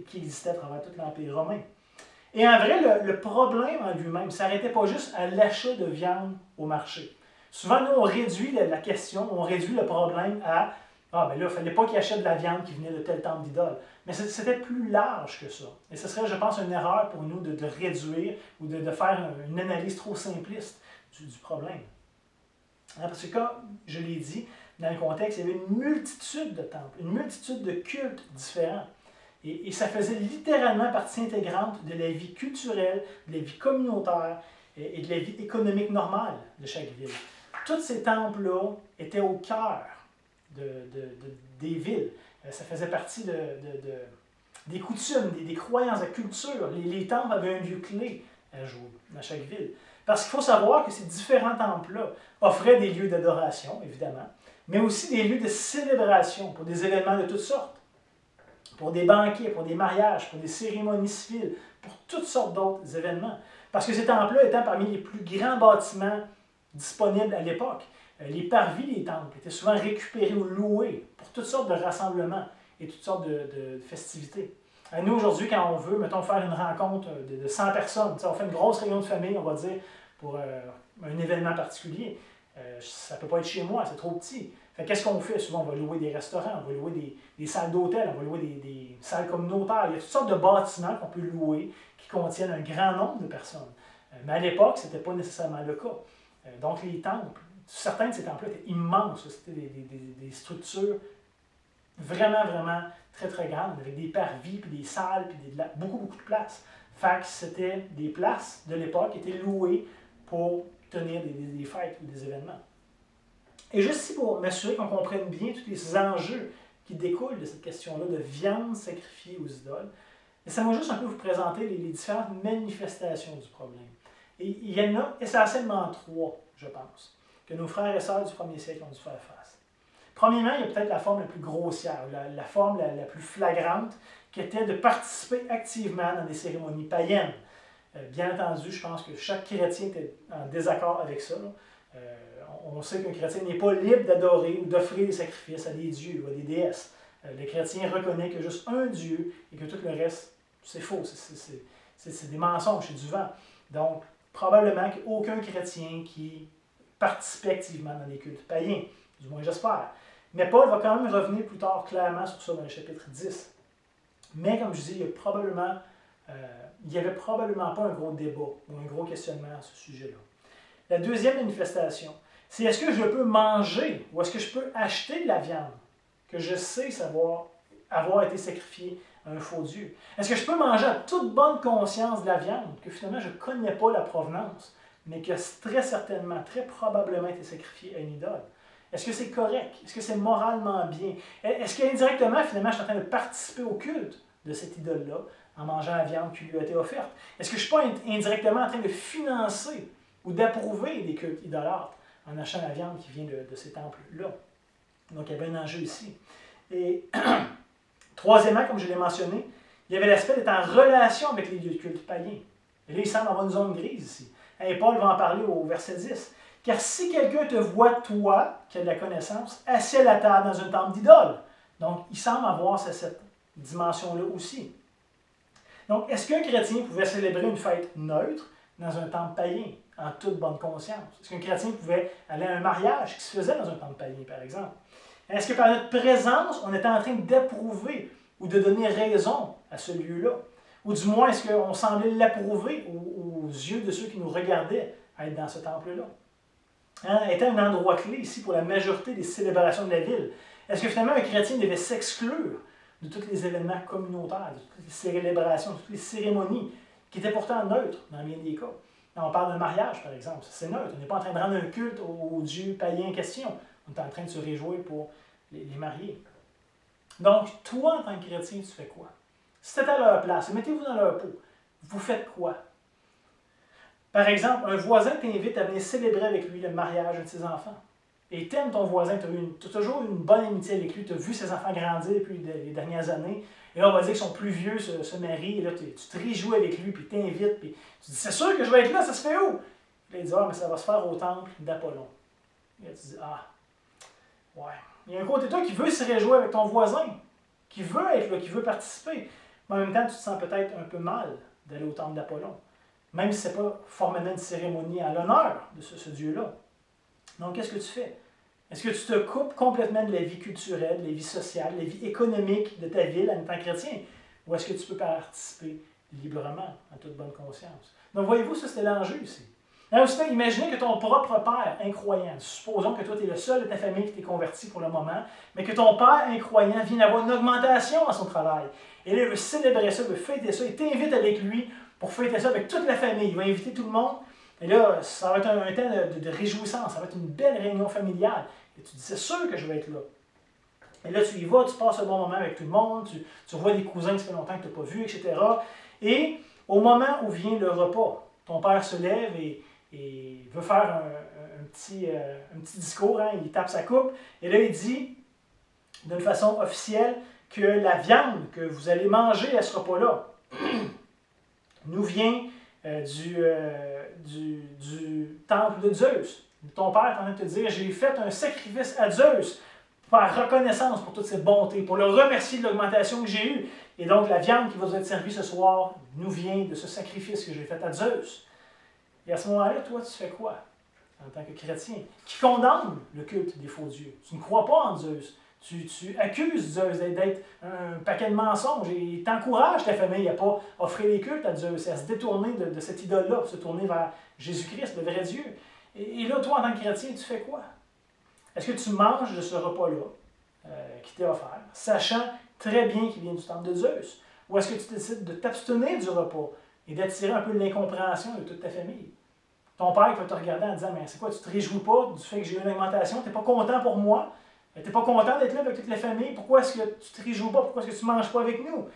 qui existait à travers tout l'Empire romain. Et en vrai, le problème en lui-même ne s'arrêtait pas juste à l'achat de viande au marché. Souvent, nous, on réduit la question, on réduit le problème à « Ah, ben là, il ne fallait pas qu'il achète de la viande qui venait de tel temple d'idole. » Mais c'était plus large que ça. Et ce serait, je pense, une erreur pour nous de réduire ou de faire une analyse trop simpliste du problème. Parce que, comme je l'ai dit, dans le contexte, il y avait une multitude de temples, une multitude de cultes différents. Et ça faisait littéralement partie intégrante de la vie culturelle, de la vie communautaire et de la vie économique normale de chaque ville. Tous ces temples-là étaient au cœur des villes. Ça faisait partie des coutumes, des croyances, de la culture. Les temples avaient un lieu clé à jouer dans chaque ville. Parce qu'il faut savoir que ces différents temples-là offraient des lieux d'adoration, évidemment, mais aussi des lieux de célébration pour des événements de toutes sortes. Pour des banquets, pour des mariages, pour des cérémonies civiles, pour toutes sortes d'autres événements. Parce que ces temples-là étant parmi les plus grands bâtiments disponibles à l'époque, les parvis des temples étaient souvent récupérés ou loués pour toutes sortes de rassemblements et toutes sortes de festivités. Nous, aujourd'hui, quand on veut, mettons, faire une rencontre de 100 personnes, on fait une grosse réunion de famille, on va dire, pour un événement particulier, ça ne peut pas être chez moi, c'est trop petit. Qu'est-ce qu'on fait? Souvent, on va louer des restaurants, on va louer des salles d'hôtel, on va louer des salles communautaires. Il y a toutes sortes de bâtiments qu'on peut louer qui contiennent un grand nombre de personnes. Mais à l'époque, ce n'était pas nécessairement le cas. Donc, les temples, certains de ces temples étaient immenses. C'était des structures vraiment, vraiment très, très grandes, avec des parvis, puis des salles, puis beaucoup, beaucoup de places. Fait que c'était des places de l'époque qui étaient louées pour tenir des fêtes ou des événements. Et juste ici pour m'assurer qu'on comprenne bien tous les enjeux qui découlent de cette question-là de viande sacrifiée aux idoles, ça va juste un peu vous présenter les différentes manifestations du problème. Et il y en a essentiellement 3, je pense, que nos frères et sœurs du premier siècle ont dû faire face. Premièrement, il y a peut-être la forme la plus grossière, la forme la plus flagrante, qui était de participer activement dans des cérémonies païennes. Bien entendu, je pense que chaque chrétien était en désaccord avec ça. On sait qu'un chrétien n'est pas libre d'adorer ou d'offrir des sacrifices à des dieux ou à des déesses. Le chrétien reconnaît qu'il y a juste un Dieu et que tout le reste, c'est faux, c'est des mensonges, c'est du vent. Donc, probablement qu'il n'y a aucun chrétien qui participe activement dans les cultes païens, du moins j'espère. Mais Paul va quand même revenir plus tard clairement sur ça dans le chapitre 10. Mais comme je dis, il n'y avait probablement pas un gros débat ou un gros questionnement à ce sujet-là. La deuxième manifestation, c'est est-ce que je peux manger ou est-ce que je peux acheter de la viande que je sais avoir été sacrifiée à un faux Dieu? Est-ce que je peux manger à toute bonne conscience de la viande que finalement je ne connais pas la provenance, mais qui a très certainement, très probablement été sacrifiée à une idole? Est-ce que c'est correct? Est-ce que c'est moralement bien? Est-ce qu'indirectement, finalement, je suis en train de participer au culte de cette idole-là en mangeant la viande qui lui a été offerte? Est-ce que je ne suis pas indirectement en train de financer ou d'approuver des cultes idolâtres en achetant la viande qui vient de ces temples-là? Donc, il y avait un enjeu ici. Et troisièmement, comme je l'ai mentionné, il y avait l'aspect d'être en relation avec les lieux de culte païens. Et là, il semble avoir une zone grise ici. Et Paul va en parler au verset 10. « Car si quelqu'un te voit, toi, qui as de la connaissance, assis à la table dans une temple d'idole. » Donc, il semble avoir cette dimension-là aussi. Donc, est-ce qu'un chrétien pouvait célébrer une fête neutre dans un temple païen, en toute bonne conscience? Est-ce qu'un chrétien pouvait aller à un mariage qui se faisait dans un temple païen, par exemple? Est-ce que par notre présence, on était en train d'approuver ou de donner raison à ce lieu-là? Ou du moins, est-ce qu'on semblait l'approuver aux yeux de ceux qui nous regardaient à être dans ce temple-là? Étant un endroit clé ici pour la majorité des célébrations de la ville, est-ce que finalement un chrétien devait s'exclure de tous les événements communautaires, de toutes les célébrations, de toutes les cérémonies, qui étaient pourtant neutres dans bien des cas. Quand on parle d'un mariage, par exemple, c'est neutre. On n'est pas en train de rendre un culte au dieu païen en question. On est en train de se réjouir pour les mariés. Donc, toi, en tant que chrétien, tu fais quoi? Si tu es à leur place, mettez-vous dans leur peau. Vous faites quoi? Par exemple, un voisin t'invite à venir célébrer avec lui le mariage de ses enfants. Et t'aimes ton voisin, tu as toujours une bonne amitié avec lui, tu as vu ses enfants grandir depuis les dernières années. Et là, on va dire que son plus vieux se marie, et là, tu te réjouis avec lui, puis t'invites, puis tu dis, c'est sûr que je vais être là, ça se fait où? Puis là, il dit, ah, mais ça va se faire au temple d'Apollon. Et là, tu dis, ah, ouais. Il y a un côté de toi qui veut se réjouir avec ton voisin, qui veut être là, qui veut participer. Mais en même temps, tu te sens peut-être un peu mal d'aller au temple d'Apollon, même si ce n'est pas formellement une cérémonie à l'honneur de ce dieu-là. Donc, qu'est-ce que tu fais? Est-ce que tu te coupes complètement de la vie culturelle, de la vie sociale, de la vie économique de ta ville en étant chrétien? Ou est-ce que tu peux participer librement, en toute bonne conscience? Donc, voyez-vous, ça, c'était l'enjeu ici. Alors, aussi, imaginez que ton propre père incroyant, supposons que toi, tu es le seul de ta famille qui t'est converti pour le moment, mais que ton père incroyant vient d'avoir une augmentation à son travail. Et là, il veut célébrer ça, il veut fêter ça, il t'invite avec lui pour fêter ça avec toute la famille. Il va inviter tout le monde. Et là, ça va être un temps de réjouissance, ça va être une belle réunion familiale. Et tu dis, c'est sûr que je vais être là. Et là, tu y vas, tu passes un bon moment avec tout le monde, tu vois des cousins que ça fait longtemps que tu n'as pas vus, etc. Et au moment où vient le repas, ton père se lève et veut faire un petit discours, hein, il tape sa coupe, et là, il dit, d'une façon officielle, que la viande que vous allez manger à ce repas-là nous vient du temple de Zeus. Ton père est en train de te dire, j'ai fait un sacrifice à Zeus par reconnaissance pour toutes ces bontés, pour le remercier de l'augmentation que j'ai eue. Et donc, la viande qui va vous être servie ce soir nous vient de ce sacrifice que j'ai fait à Zeus. Et à ce moment-là, toi, tu fais quoi en tant que chrétien qui condamne le culte des faux dieux? Tu ne crois pas en Zeus. Tu accuses Zeus d'être un paquet de mensonges et t'encourages ta famille à ne pas offrir les cultes à Zeus et à se détourner de cette idole-là pour se tourner vers Jésus-Christ, le vrai Dieu. Et là, toi, en tant que chrétien, tu fais quoi? Est-ce que tu manges de ce repas-là qui t'est offert, sachant très bien qu'il vient du temple de Zeus? Ou est-ce que tu décides de t'abstenir du repas et d'attirer un peu de l'incompréhension de toute ta famille? Ton père va te regarder en disant, mais c'est quoi, tu ne te réjouis pas du fait que j'ai eu une augmentation, tu n'es pas content pour moi? Tu n'es pas content d'être là avec toute la famille? Pourquoi est-ce que tu ne te réjouis pas? Pourquoi est-ce que tu ne manges pas avec nous?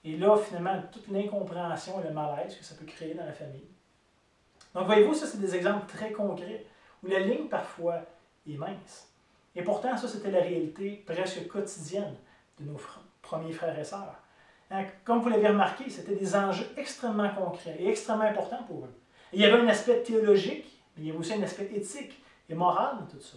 Et là, finalement, toute l'incompréhension et le malaise que ça peut créer dans la famille. Donc, voyez-vous, ça, c'est des exemples très concrets où la ligne, parfois, est mince. Et pourtant, ça, c'était la réalité presque quotidienne de nos premiers frères et sœurs. Comme vous l'avez remarqué, c'était des enjeux extrêmement concrets et extrêmement importants pour eux. Et il y avait un aspect théologique, mais il y avait aussi un aspect éthique et moral dans tout ça.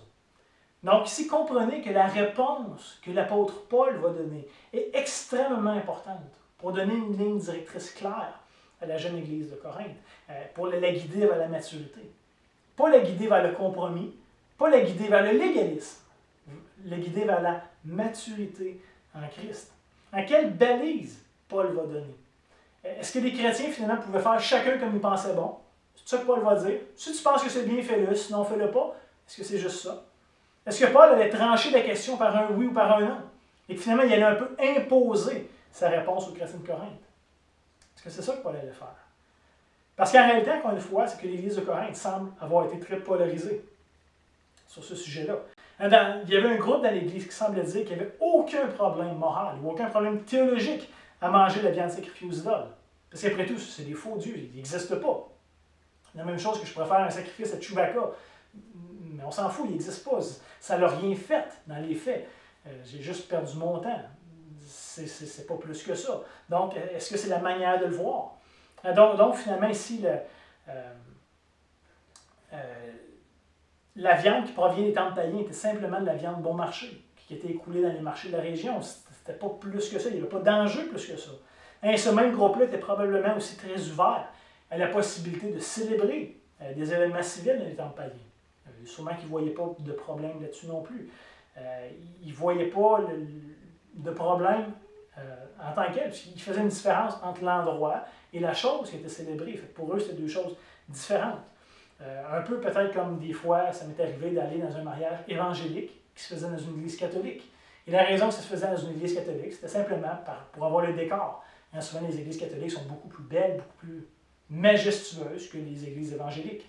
Donc, ici, comprenez que la réponse que l'apôtre Paul va donner est extrêmement importante pour donner une ligne directrice claire à la jeune Église de Corinthe, pour la guider vers la maturité. Pas la guider vers le compromis, pas la guider vers le légalisme, la guider vers la maturité en Christ. En quelle balise Paul va donner? Est-ce que les chrétiens, finalement, pouvaient faire chacun comme ils pensaient bon? C'est ça que Paul va dire. Si tu penses que c'est bien, fais-le, sinon fais-le pas. Est-ce que c'est juste ça? Est-ce que Paul allait trancher la question par un oui ou par un non? Et que finalement, il allait un peu imposer sa réponse aux chrétiens de Corinthe? Est-ce que c'est ça que Paul allait faire? Parce qu'en réalité, encore une fois, c'est que l'Église de Corinthe semble avoir été très polarisée sur ce sujet-là. Il y avait un groupe dans l'Église qui semblait dire qu'il n'y avait aucun problème moral ou aucun problème théologique à manger la viande sacrifiée aux idoles. Parce qu'après tout, c'est des faux dieux, ils n'existent pas. La même chose que je pourrais faire un sacrifice à Chewbacca. Mais on s'en fout, il n'existe pas. Ça n'a rien fait dans les faits. J'ai juste perdu mon temps. C'est pas plus que ça. Donc, est-ce que c'est la manière de le voir? Donc finalement, ici, la viande qui provient des temples païens était simplement de la viande bon marché, qui était écoulée dans les marchés de la région. C'était pas plus que ça. Il n'y avait pas d'enjeu plus que ça. Et ce même groupe-là était probablement aussi très ouvert à la possibilité de célébrer des événements civils dans les temples païens. Sûrement qu'ils ne voyaient pas de problème là-dessus non plus. Ils ne voyaient pas de problème en tant qu'elle, puisqu'ils faisaient une différence entre l'endroit et la chose qui était célébrée. Fait que pour eux, c'était deux choses différentes. Un peu peut-être comme des fois, ça m'est arrivé d'aller dans un mariage évangélique qui se faisait dans une église catholique. Et la raison que ça se faisait dans une église catholique, c'était simplement pour avoir le décor. Souvent, les églises catholiques sont beaucoup plus belles, beaucoup plus majestueuses que les églises évangéliques.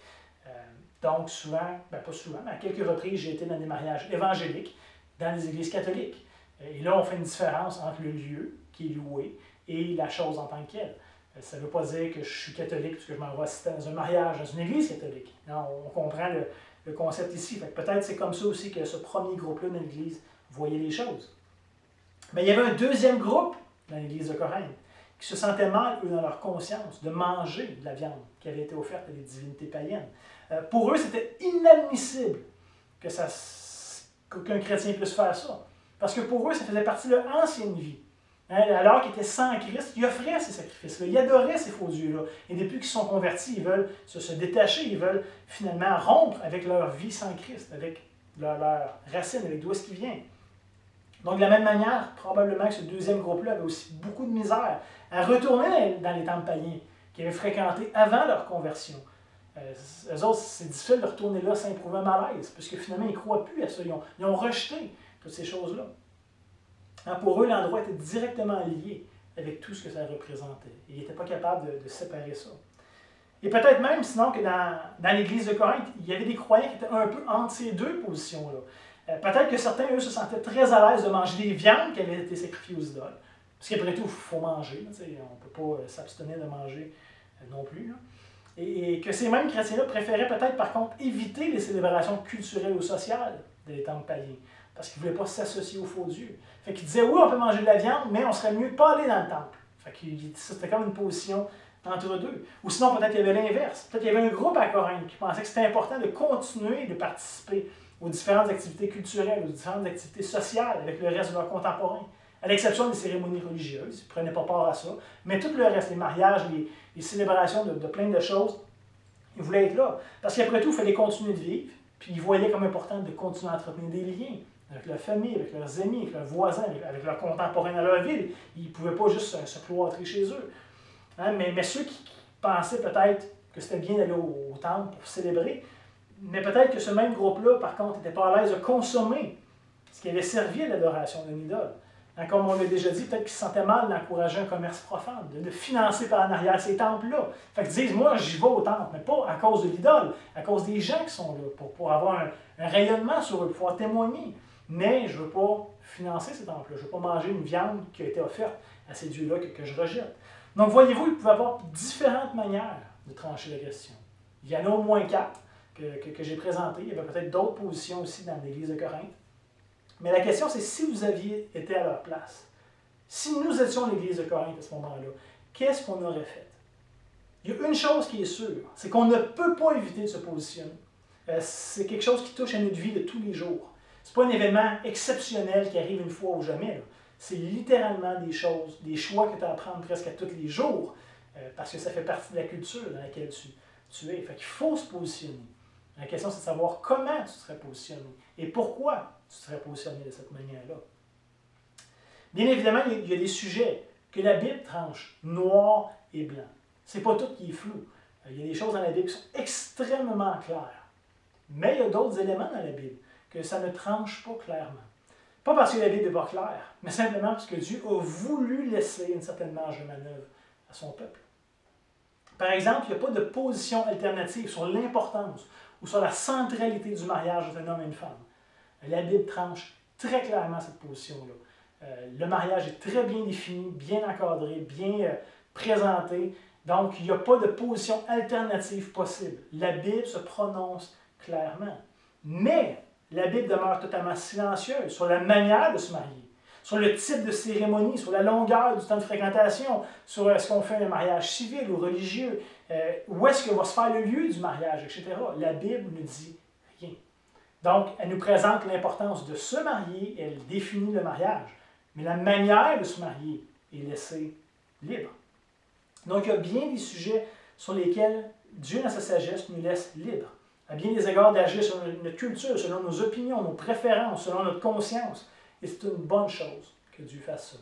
Donc, souvent, pas souvent, mais à quelques reprises, j'ai été dans des mariages évangéliques dans des églises catholiques. Et là, on fait une différence entre le lieu qui est loué et la chose en tant que telle. Ça ne veut pas dire que je suis catholique parce que je m'en vais assister dans un mariage, dans une église catholique. Non, on comprend le concept ici. Peut-être c'est comme ça aussi que ce premier groupe-là dans l'église voyait les choses. Mais il y avait un deuxième groupe dans l'église de Corinthe qui se sentaient mal, eux, dans leur conscience, de manger de la viande qui avait été offerte à des divinités païennes. Pour eux, c'était inadmissible qu'un chrétien puisse faire ça. Parce que pour eux, ça faisait partie de leur ancienne vie. Alors qu'ils étaient sans Christ, ils offraient ces sacrifices-là, ils adoraient ces faux dieux-là. Et depuis qu'ils sont convertis, ils veulent se détacher, ils veulent finalement rompre avec leur vie sans Christ, avec leur racine, avec d'où est-ce qu'ils viennent. Donc, de la même manière, probablement que ce deuxième groupe-là avait aussi beaucoup de misère à retourner dans les temples païens qu'ils avaient fréquentés avant leur conversion. Eux autres, c'est difficile de retourner là sans éprouver un malaise, parce que finalement, ils ne croient plus à ça. Ils ont rejeté toutes ces choses-là. Pour eux, l'endroit était directement lié avec tout ce que ça représentait. Ils n'étaient pas capables de séparer ça. Et peut-être même, sinon, que dans l'église de Corinthe, il y avait des croyants qui étaient un peu entre ces deux positions-là. Peut-être que certains, eux, se sentaient très à l'aise de manger des viandes qui avaient été sacrifiées aux idoles. Parce qu'après tout, il faut manger. On ne peut pas s'abstenir de manger non plus. Là. Et que ces mêmes chrétiens-là préféraient peut-être, par contre, éviter les célébrations culturelles ou sociales des temples païens. Parce qu'ils ne voulaient pas s'associer aux faux dieux. Fait qu'ils disaient, oui, on peut manger de la viande, mais on serait mieux de ne pas aller dans le temple. Fait que c'était comme une position entre deux. Ou sinon, peut-être qu'il y avait l'inverse. Peut-être qu'il y avait un groupe à Corinthe qui pensait que c'était important de continuer de participer aux différentes activités culturelles, aux différentes activités sociales avec le reste de leurs contemporains. À l'exception des cérémonies religieuses, ils ne prenaient pas part à ça. Mais tout le reste, les mariages, les célébrations de plein de choses, ils voulaient être là. Parce qu'après tout, il fallait continuer de vivre. Puis ils voyaient comme important de continuer à entretenir des liens avec leur famille, avec leurs amis, avec leurs voisins, avec leurs contemporains dans leur ville. Ils ne pouvaient pas juste se cloîtrer chez eux. Mais ceux qui pensaient peut-être que c'était bien d'aller au temple pour célébrer, mais peut-être que ce même groupe-là, par contre, n'était pas à l'aise de consommer ce qui avait servi à l'adoration d'une idole. Comme on l'a déjà dit, peut-être qu'ils se sentaient mal d'encourager un commerce profane, de financer par en arrière ces temples-là. Fait qu'ils disent, moi, j'y vais au temple, mais pas à cause de l'idole, à cause des gens qui sont là, pour avoir un rayonnement sur eux, pour pouvoir témoigner. Mais je ne veux pas financer ces temples-là, je ne veux pas manger une viande qui a été offerte à ces dieux-là que je rejette. Donc, voyez-vous, il pouvait y avoir différentes manières de trancher la question. Il y en a au moins 4 que j'ai présentées. Il y avait peut-être d'autres positions aussi dans l'église de Corinthe. Mais la question, c'est si vous aviez été à leur place, si nous étions l'église de Corinthe à ce moment-là, qu'est-ce qu'on aurait fait? Il y a une chose qui est sûre, c'est qu'on ne peut pas éviter de se positionner. C'est quelque chose qui touche à notre vie de tous les jours. Ce n'est pas un événement exceptionnel qui arrive une fois ou jamais. Là. C'est littéralement des choses, des choix que tu as à prendre presque à tous les jours, parce que ça fait partie de la culture dans laquelle tu es. Fait qu'il faut se positionner. La question, c'est de savoir comment tu serais positionné et pourquoi tu serais positionné de cette manière-là. Bien évidemment, il y a des sujets que la Bible tranche, noir et blanc. C'est pas tout qui est flou. Il y a des choses dans la Bible qui sont extrêmement claires. Mais il y a d'autres éléments dans la Bible que ça ne tranche pas clairement. Pas parce que la Bible n'est pas claire, mais simplement parce que Dieu a voulu laisser une certaine marge de manœuvre à son peuple. Par exemple, il n'y a pas de position alternative sur l'importance ou sur la centralité du mariage d'un homme et une femme. La Bible tranche très clairement cette position-là. Le mariage est très bien défini, bien encadré, bien présenté. Donc, il n'y a pas de position alternative possible. La Bible se prononce clairement. Mais la Bible demeure totalement silencieuse sur la manière de se marier, sur le type de cérémonie, sur la longueur du temps de fréquentation, sur est-ce qu'on fait un mariage civil ou religieux, où est-ce que va se faire le lieu du mariage, etc. La Bible ne dit rien. Donc, elle nous présente l'importance de se marier, elle définit le mariage, mais la manière de se marier est laissée libre. Donc, il y a bien des sujets sur lesquels Dieu, dans sa sagesse, nous laisse libres. À bien des égards d'agir selon notre culture, selon nos opinions, nos préférences, selon notre conscience. Et c'est une bonne chose que Dieu fasse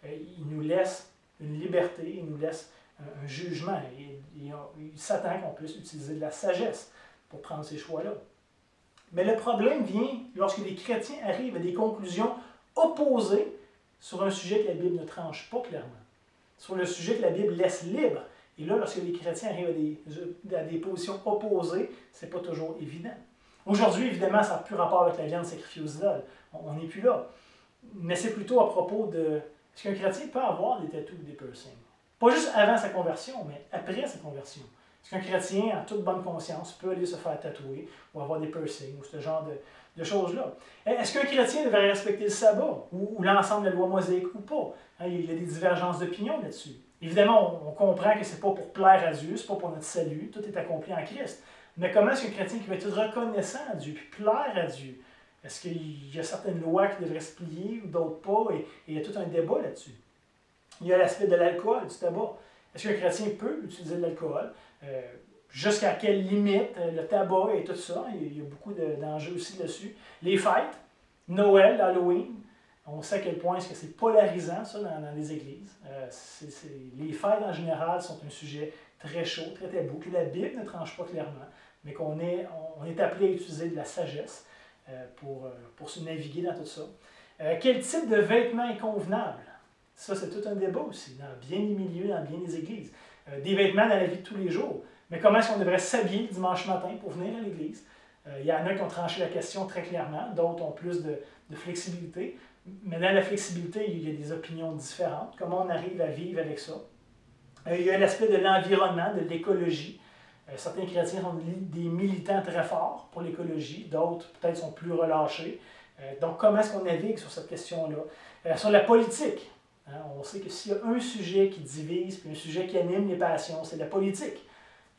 ça. Il nous laisse une liberté, il nous laisse un jugement. Et il s'attend qu'on puisse utiliser de la sagesse pour prendre ces choix-là. Mais le problème vient lorsque les chrétiens arrivent à des conclusions opposés sur un sujet que la Bible ne tranche pas clairement, sur le sujet que la Bible laisse libre. Et là, lorsque les chrétiens arrivent à des positions opposées, ce n'est pas toujours évident. Aujourd'hui, évidemment, ça n'a plus rapport avec la viande sacrifiée aux idoles. On n'est plus là. Mais c'est plutôt à propos de... Est-ce qu'un chrétien peut avoir des tattoos ou des piercings? Pas juste avant sa conversion, mais après sa conversion. Est-ce qu'un chrétien, en toute bonne conscience, peut aller se faire tatouer ou avoir des piercings ou ce genre de choses-là? Est-ce qu'un chrétien devrait respecter le sabbat ou l'ensemble de la loi mosaïque ou pas? Il y a des divergences d'opinion là-dessus. Évidemment, on comprend que ce n'est pas pour plaire à Dieu, ce n'est pas pour notre salut, tout est accompli en Christ. Mais comment est-ce qu'un chrétien qui va être reconnaissant à Dieu, puis plaire à Dieu, est-ce qu'il y a certaines lois qui devraient se plier ou d'autres pas? Et il y a tout un débat là-dessus. Il y a l'aspect de l'alcool, du tabac. Est-ce qu'un chrétien peut utiliser de l'alcool? Jusqu'à quelle limite? Le tabac et tout ça, il y a beaucoup d'enjeux aussi là-dessus. Les fêtes, Noël, Halloween, on sait à quel point est-ce que c'est polarisant ça dans les églises. Les fêtes en général sont un sujet très chaud, très tabou, que la Bible ne tranche pas clairement, mais qu'on est appelé à utiliser de la sagesse pour se naviguer dans tout ça. Quel type de vêtements est convenable? Ça, c'est tout un débat aussi, dans bien des milieux, dans bien des églises. Des vêtements dans la vie de tous les jours. Mais comment est-ce qu'on devrait s'habiller dimanche matin pour venir à l'église? Il y en a qui ont tranché la question très clairement, d'autres ont plus de flexibilité. Mais dans la flexibilité, il y a des opinions différentes. Comment on arrive à vivre avec ça? Il y a l'aspect de l'environnement, de l'écologie. Certains chrétiens sont des militants très forts pour l'écologie, d'autres peut-être sont plus relâchés. Donc comment est-ce qu'on navigue sur cette question-là? Sur la politique, on sait que s'il y a un sujet qui divise, puis un sujet qui anime les passions, c'est la politique.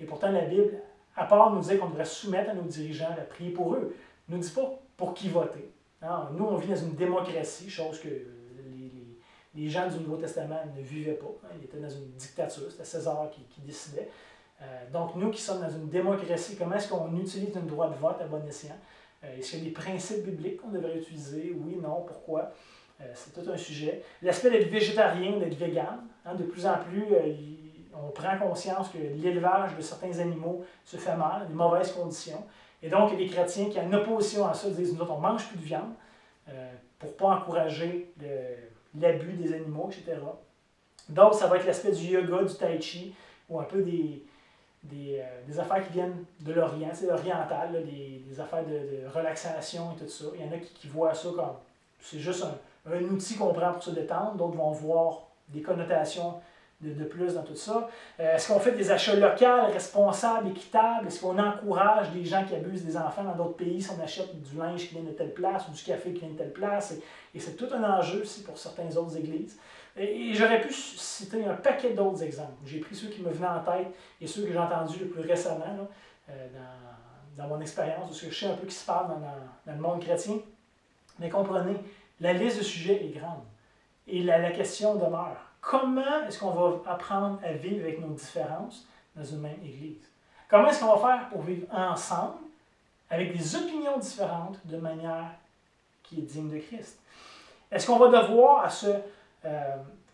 Et pourtant la Bible, à part nous dire qu'on devrait soumettre à nos dirigeants, à prier pour eux, ne nous dit pas pour qui voter. Nous, on vit dans une démocratie, chose que les gens du Nouveau Testament ne vivaient pas. Ils étaient dans une dictature, c'était César qui décidait. Donc, nous qui sommes dans une démocratie, comment est-ce qu'on utilise notre droit de vote à bon escient? Est-ce qu'il y a des principes bibliques qu'on devrait utiliser? Oui, non, pourquoi? C'est tout un sujet. L'aspect d'être végétarien, d'être vegan, de plus en plus, on prend conscience que l'élevage de certains animaux se fait mal, des mauvaises conditions. Et donc, il y a des chrétiens qui, en opposition à ça, disent « Nous autres, on ne mange plus de viande pour ne pas encourager l'abus des animaux, etc. » Donc, ça va être l'aspect du yoga, du tai chi, ou un peu des affaires qui viennent de l'Orient, c'est oriental, là, des affaires de relaxation et tout ça. Il y en a qui voient ça comme c'est juste un outil qu'on prend pour se détendre, d'autres vont voir des connotations de plus dans tout ça. Est-ce qu'on fait des achats locaux, responsables, équitables? Est-ce qu'on encourage des gens qui abusent des enfants dans d'autres pays si on achète du linge qui vient de telle place ou du café qui vient de telle place? Et c'est tout un enjeu aussi pour certaines autres églises. Et j'aurais pu citer un paquet d'autres exemples. J'ai pris ceux qui me venaient en tête et ceux que j'ai entendus le plus récemment là, dans mon expérience, parce que je sais un peu qui se parle dans le monde chrétien. Mais comprenez, la liste de sujets est grande. Et la question demeure. Comment est-ce qu'on va apprendre à vivre avec nos différences dans une même Église? Comment est-ce qu'on va faire pour vivre ensemble avec des opinions différentes de manière qui est digne de Christ? Est-ce qu'on va devoir se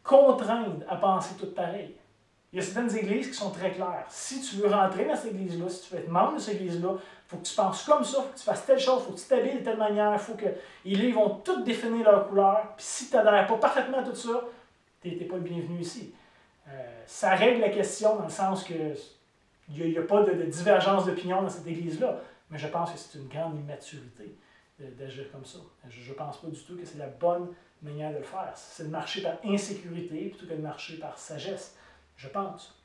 contraindre à penser tout pareil? Il y a certaines églises qui sont très claires. Si tu veux rentrer dans cette église-là, si tu veux être membre de cette église-là, il faut que tu penses comme ça, il faut que tu fasses telle chose, il faut que tu t'habilles de telle manière, il faut que... Et là, ils vont tous définir leur couleur. Puis si tu n'adhères pas parfaitement à tout ça, tu n'es pas le bienvenu ici. Ça règle la question dans le sens que il n'y a pas de divergence d'opinion dans cette église-là, mais je pense que c'est une grande immaturité d'agir comme ça. Je ne pense pas du tout que c'est la bonne manière de le faire. C'est de marcher par insécurité plutôt que de marcher par sagesse, je pense.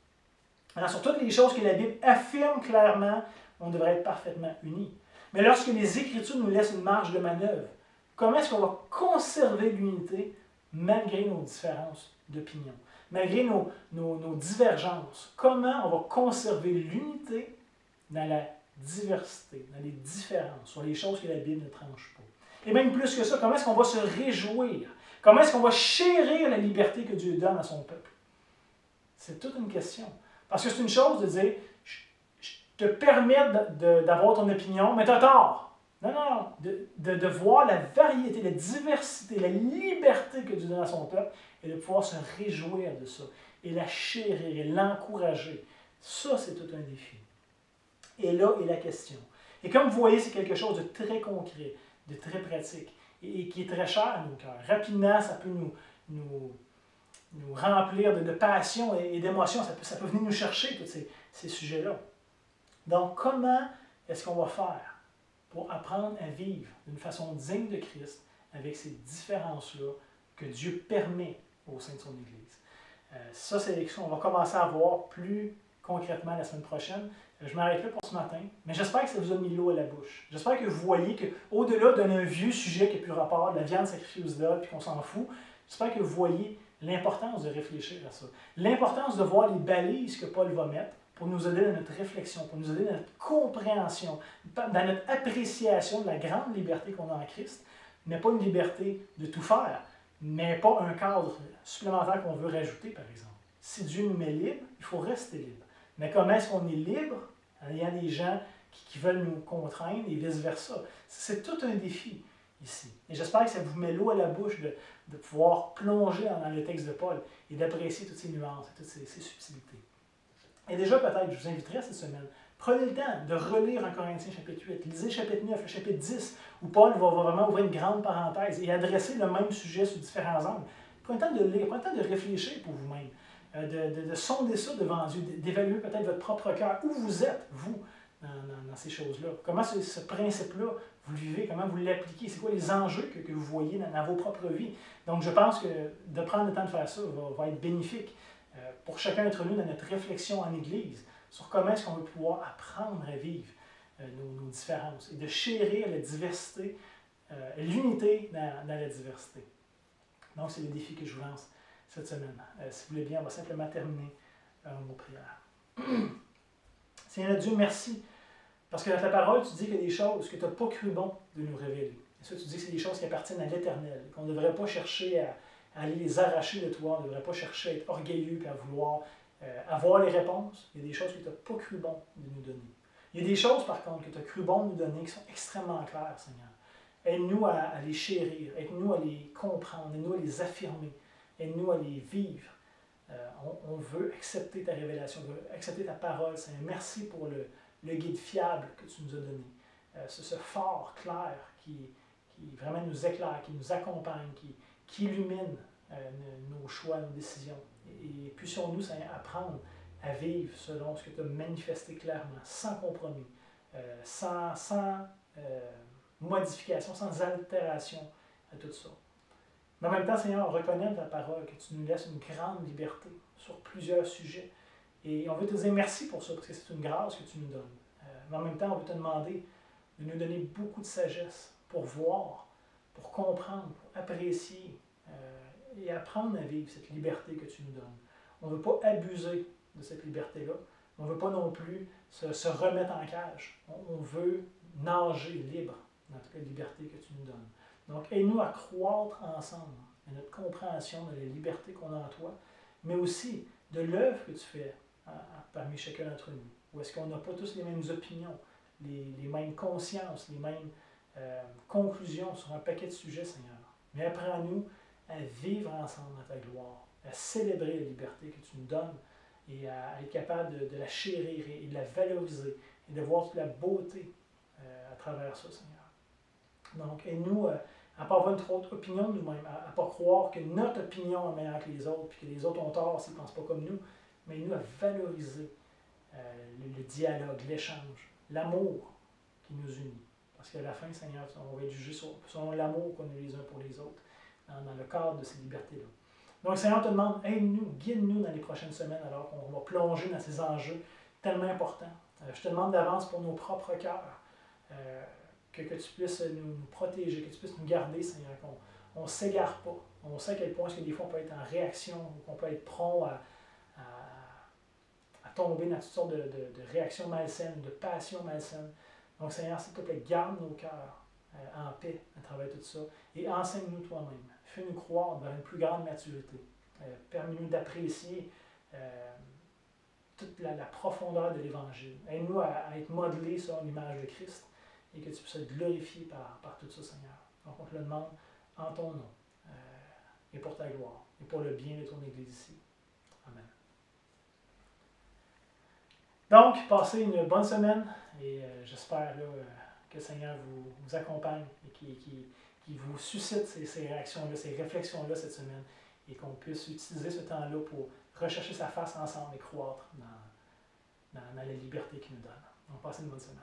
Alors, sur toutes les choses que la Bible affirme clairement, on devrait être parfaitement unis. Mais lorsque les Écritures nous laissent une marge de manœuvre, comment est-ce qu'on va conserver l'unité malgré nos différences d'opinion, malgré nos divergences? Comment on va conserver l'unité dans la diversité, dans les différences, sur les choses que la Bible ne tranche pas? Et même plus que ça, comment est-ce qu'on va se réjouir? Comment est-ce qu'on va chérir la liberté que Dieu donne à son peuple? C'est toute une question. Parce que c'est une chose de dire, je te permets d'avoir ton opinion, mais tu as tort. Non, non, de voir la variété, la diversité, la liberté que Dieu donne à son peuple et de pouvoir se réjouir de ça et la chérir et l'encourager. Ça, c'est tout un défi. Et là est la question. Et comme vous voyez, c'est quelque chose de très concret, de très pratique. et qui est très cher à nos cœurs. Rapidement, ça peut nous remplir de passion et d'émotion. Ça peut venir nous chercher, tous ces sujets-là. Donc, comment est-ce qu'on va faire pour apprendre à vivre d'une façon digne de Christ avec ces différences-là que Dieu permet au sein de son Église? Ça, c'est quelque chose qu'on va commencer à voir plus concrètement la semaine prochaine. Je m'arrête là pour ce matin, mais j'espère que ça vous a mis l'eau à la bouche. J'espère que vous voyez qu'au-delà d'un vieux sujet qui n'a plus rapport, de la viande sacrifiée aux idoles, puis qu'on s'en fout, j'espère que vous voyez l'importance de réfléchir à ça. L'importance de voir les balises que Paul va mettre pour nous aider dans notre réflexion, pour nous aider dans notre compréhension, dans notre appréciation de la grande liberté qu'on a en Christ, mais pas une liberté de tout faire, mais pas un cadre supplémentaire qu'on veut rajouter, par exemple. Si Dieu nous met libre, il faut rester libre. Mais comment est-ce qu'on est libre en ayant des gens qui veulent nous contraindre et vice-versa? C'est tout un défi ici. Et j'espère que ça vous met l'eau à la bouche de pouvoir plonger dans le texte de Paul et d'apprécier toutes ces nuances et toutes ces subtilités. Et déjà, peut-être, je vous inviterai cette semaine, prenez le temps de relire en Corinthiens chapitre 8, lisez chapitre 9, le chapitre 10, où Paul va vraiment ouvrir une grande parenthèse et adresser le même sujet sous différents angles. Prenez le temps de lire, prenez le temps de réfléchir pour vous-même, de sonder ça devant Dieu, d'évaluer peut-être votre propre cœur, où vous êtes, vous, dans ces choses-là. Comment ce principe-là, vous le vivez, comment vous l'appliquez, c'est quoi les enjeux que vous voyez dans vos propres vies. Donc, je pense que de prendre le temps de faire ça va être bénéfique pour chacun d'entre nous dans notre réflexion en Église sur comment est-ce qu'on veut pouvoir apprendre à vivre nos différences et de chérir la diversité, l'unité dans la diversité. Donc, c'est le défi que je vous lance cette semaine. Si vous voulez bien, on va simplement terminer par un mot de prière. Seigneur Dieu, merci. Parce que dans ta parole, tu dis qu'il y a des choses que tu n'as pas cru bon de nous révéler. Et ça, tu dis que c'est des choses qui appartiennent à l'Éternel, qu'on ne devrait pas chercher à aller les arracher de toi, on ne devrait pas chercher à être orgueilleux et à vouloir avoir les réponses. Il y a des choses que tu n'as pas cru bon de nous donner. Il y a des choses, par contre, que tu as cru bon de nous donner qui sont extrêmement claires, Seigneur. Aide-nous à les chérir, aide-nous à les comprendre, aide-nous à les affirmer, aide-nous à les vivre. On veut accepter ta révélation, on veut accepter ta parole, Seigneur. Merci pour le guide fiable que tu nous as donné. Ce phare clair qui vraiment nous éclaire, qui nous accompagne, qui illumine nos choix, nos décisions. Et puissions-nous, Seigneur, apprendre à vivre selon ce que tu as manifesté clairement, sans compromis, sans modification, sans altération à tout ça. Mais en même temps, Seigneur, on reconnaît ta parole que tu nous laisses une grande liberté sur plusieurs sujets. Et on veut te dire merci pour ça, parce que c'est une grâce que tu nous donnes. Mais en même temps, on veut te demander de nous donner beaucoup de sagesse pour voir, pour comprendre, pour apprécier et apprendre à vivre cette liberté que tu nous donnes. On ne veut pas abuser de cette liberté-là. On ne veut pas non plus se remettre en cage. On veut nager libre dans toute la liberté que tu nous donnes. Donc, aide-nous à croître ensemble à notre compréhension de la liberté qu'on a en toi, mais aussi de l'œuvre que tu fais parmi chacun d'entre nous. Où est-ce qu'on n'a pas tous les mêmes opinions, les mêmes consciences, les mêmes conclusions sur un paquet de sujets, Seigneur. Mais apprends-nous à vivre ensemble dans ta gloire, à célébrer la liberté que tu nous donnes et à être capable de la chérir et de la valoriser et de voir toute la beauté à travers ça, Seigneur. Donc, aide-nous à ne pas avoir une trop haute opinion de nous-mêmes, à ne pas croire que notre opinion est meilleure que les autres, puis que les autres ont tort s'ils ne pensent pas comme nous, mais aide-nous à valoriser le dialogue, l'échange, l'amour qui nous unit. Parce qu'à la fin, Seigneur, on va être jugé selon l'amour qu'on a les uns pour les autres, dans le cadre de ces libertés-là. Donc, Seigneur, on te demande, aide-nous, guide-nous dans les prochaines semaines, alors qu'on va plonger dans ces enjeux tellement importants. Je te demande d'avance pour nos propres cœurs, que tu puisses nous protéger, que tu puisses nous garder, Seigneur, qu'on ne s'égare pas. On sait à quel point est-ce que des fois on peut être en réaction, ou qu'on peut être prompt à tomber dans toutes sortes de réactions malsaines, de passions malsaines. Donc, Seigneur, s'il te plaît, garde nos cœurs en paix à travers tout ça et enseigne-nous toi-même. Fais-nous croire vers une plus grande maturité. Permets-nous d'apprécier toute la profondeur de l'Évangile. Aide-nous à être modelés sur l'image de Christ et que tu puisses être glorifié par tout ça, Seigneur. Donc, on te le demande en ton nom et pour ta gloire et pour le bien de ton Église ici. Amen. Donc, passez une bonne semaine et j'espère que le Seigneur vous accompagne et qu'il qui vous suscite ces réactions-là, ces réflexions-là cette semaine, et qu'on puisse utiliser ce temps-là pour rechercher sa face ensemble et croître dans la liberté qu'il nous donne. Donc, passez une bonne semaine.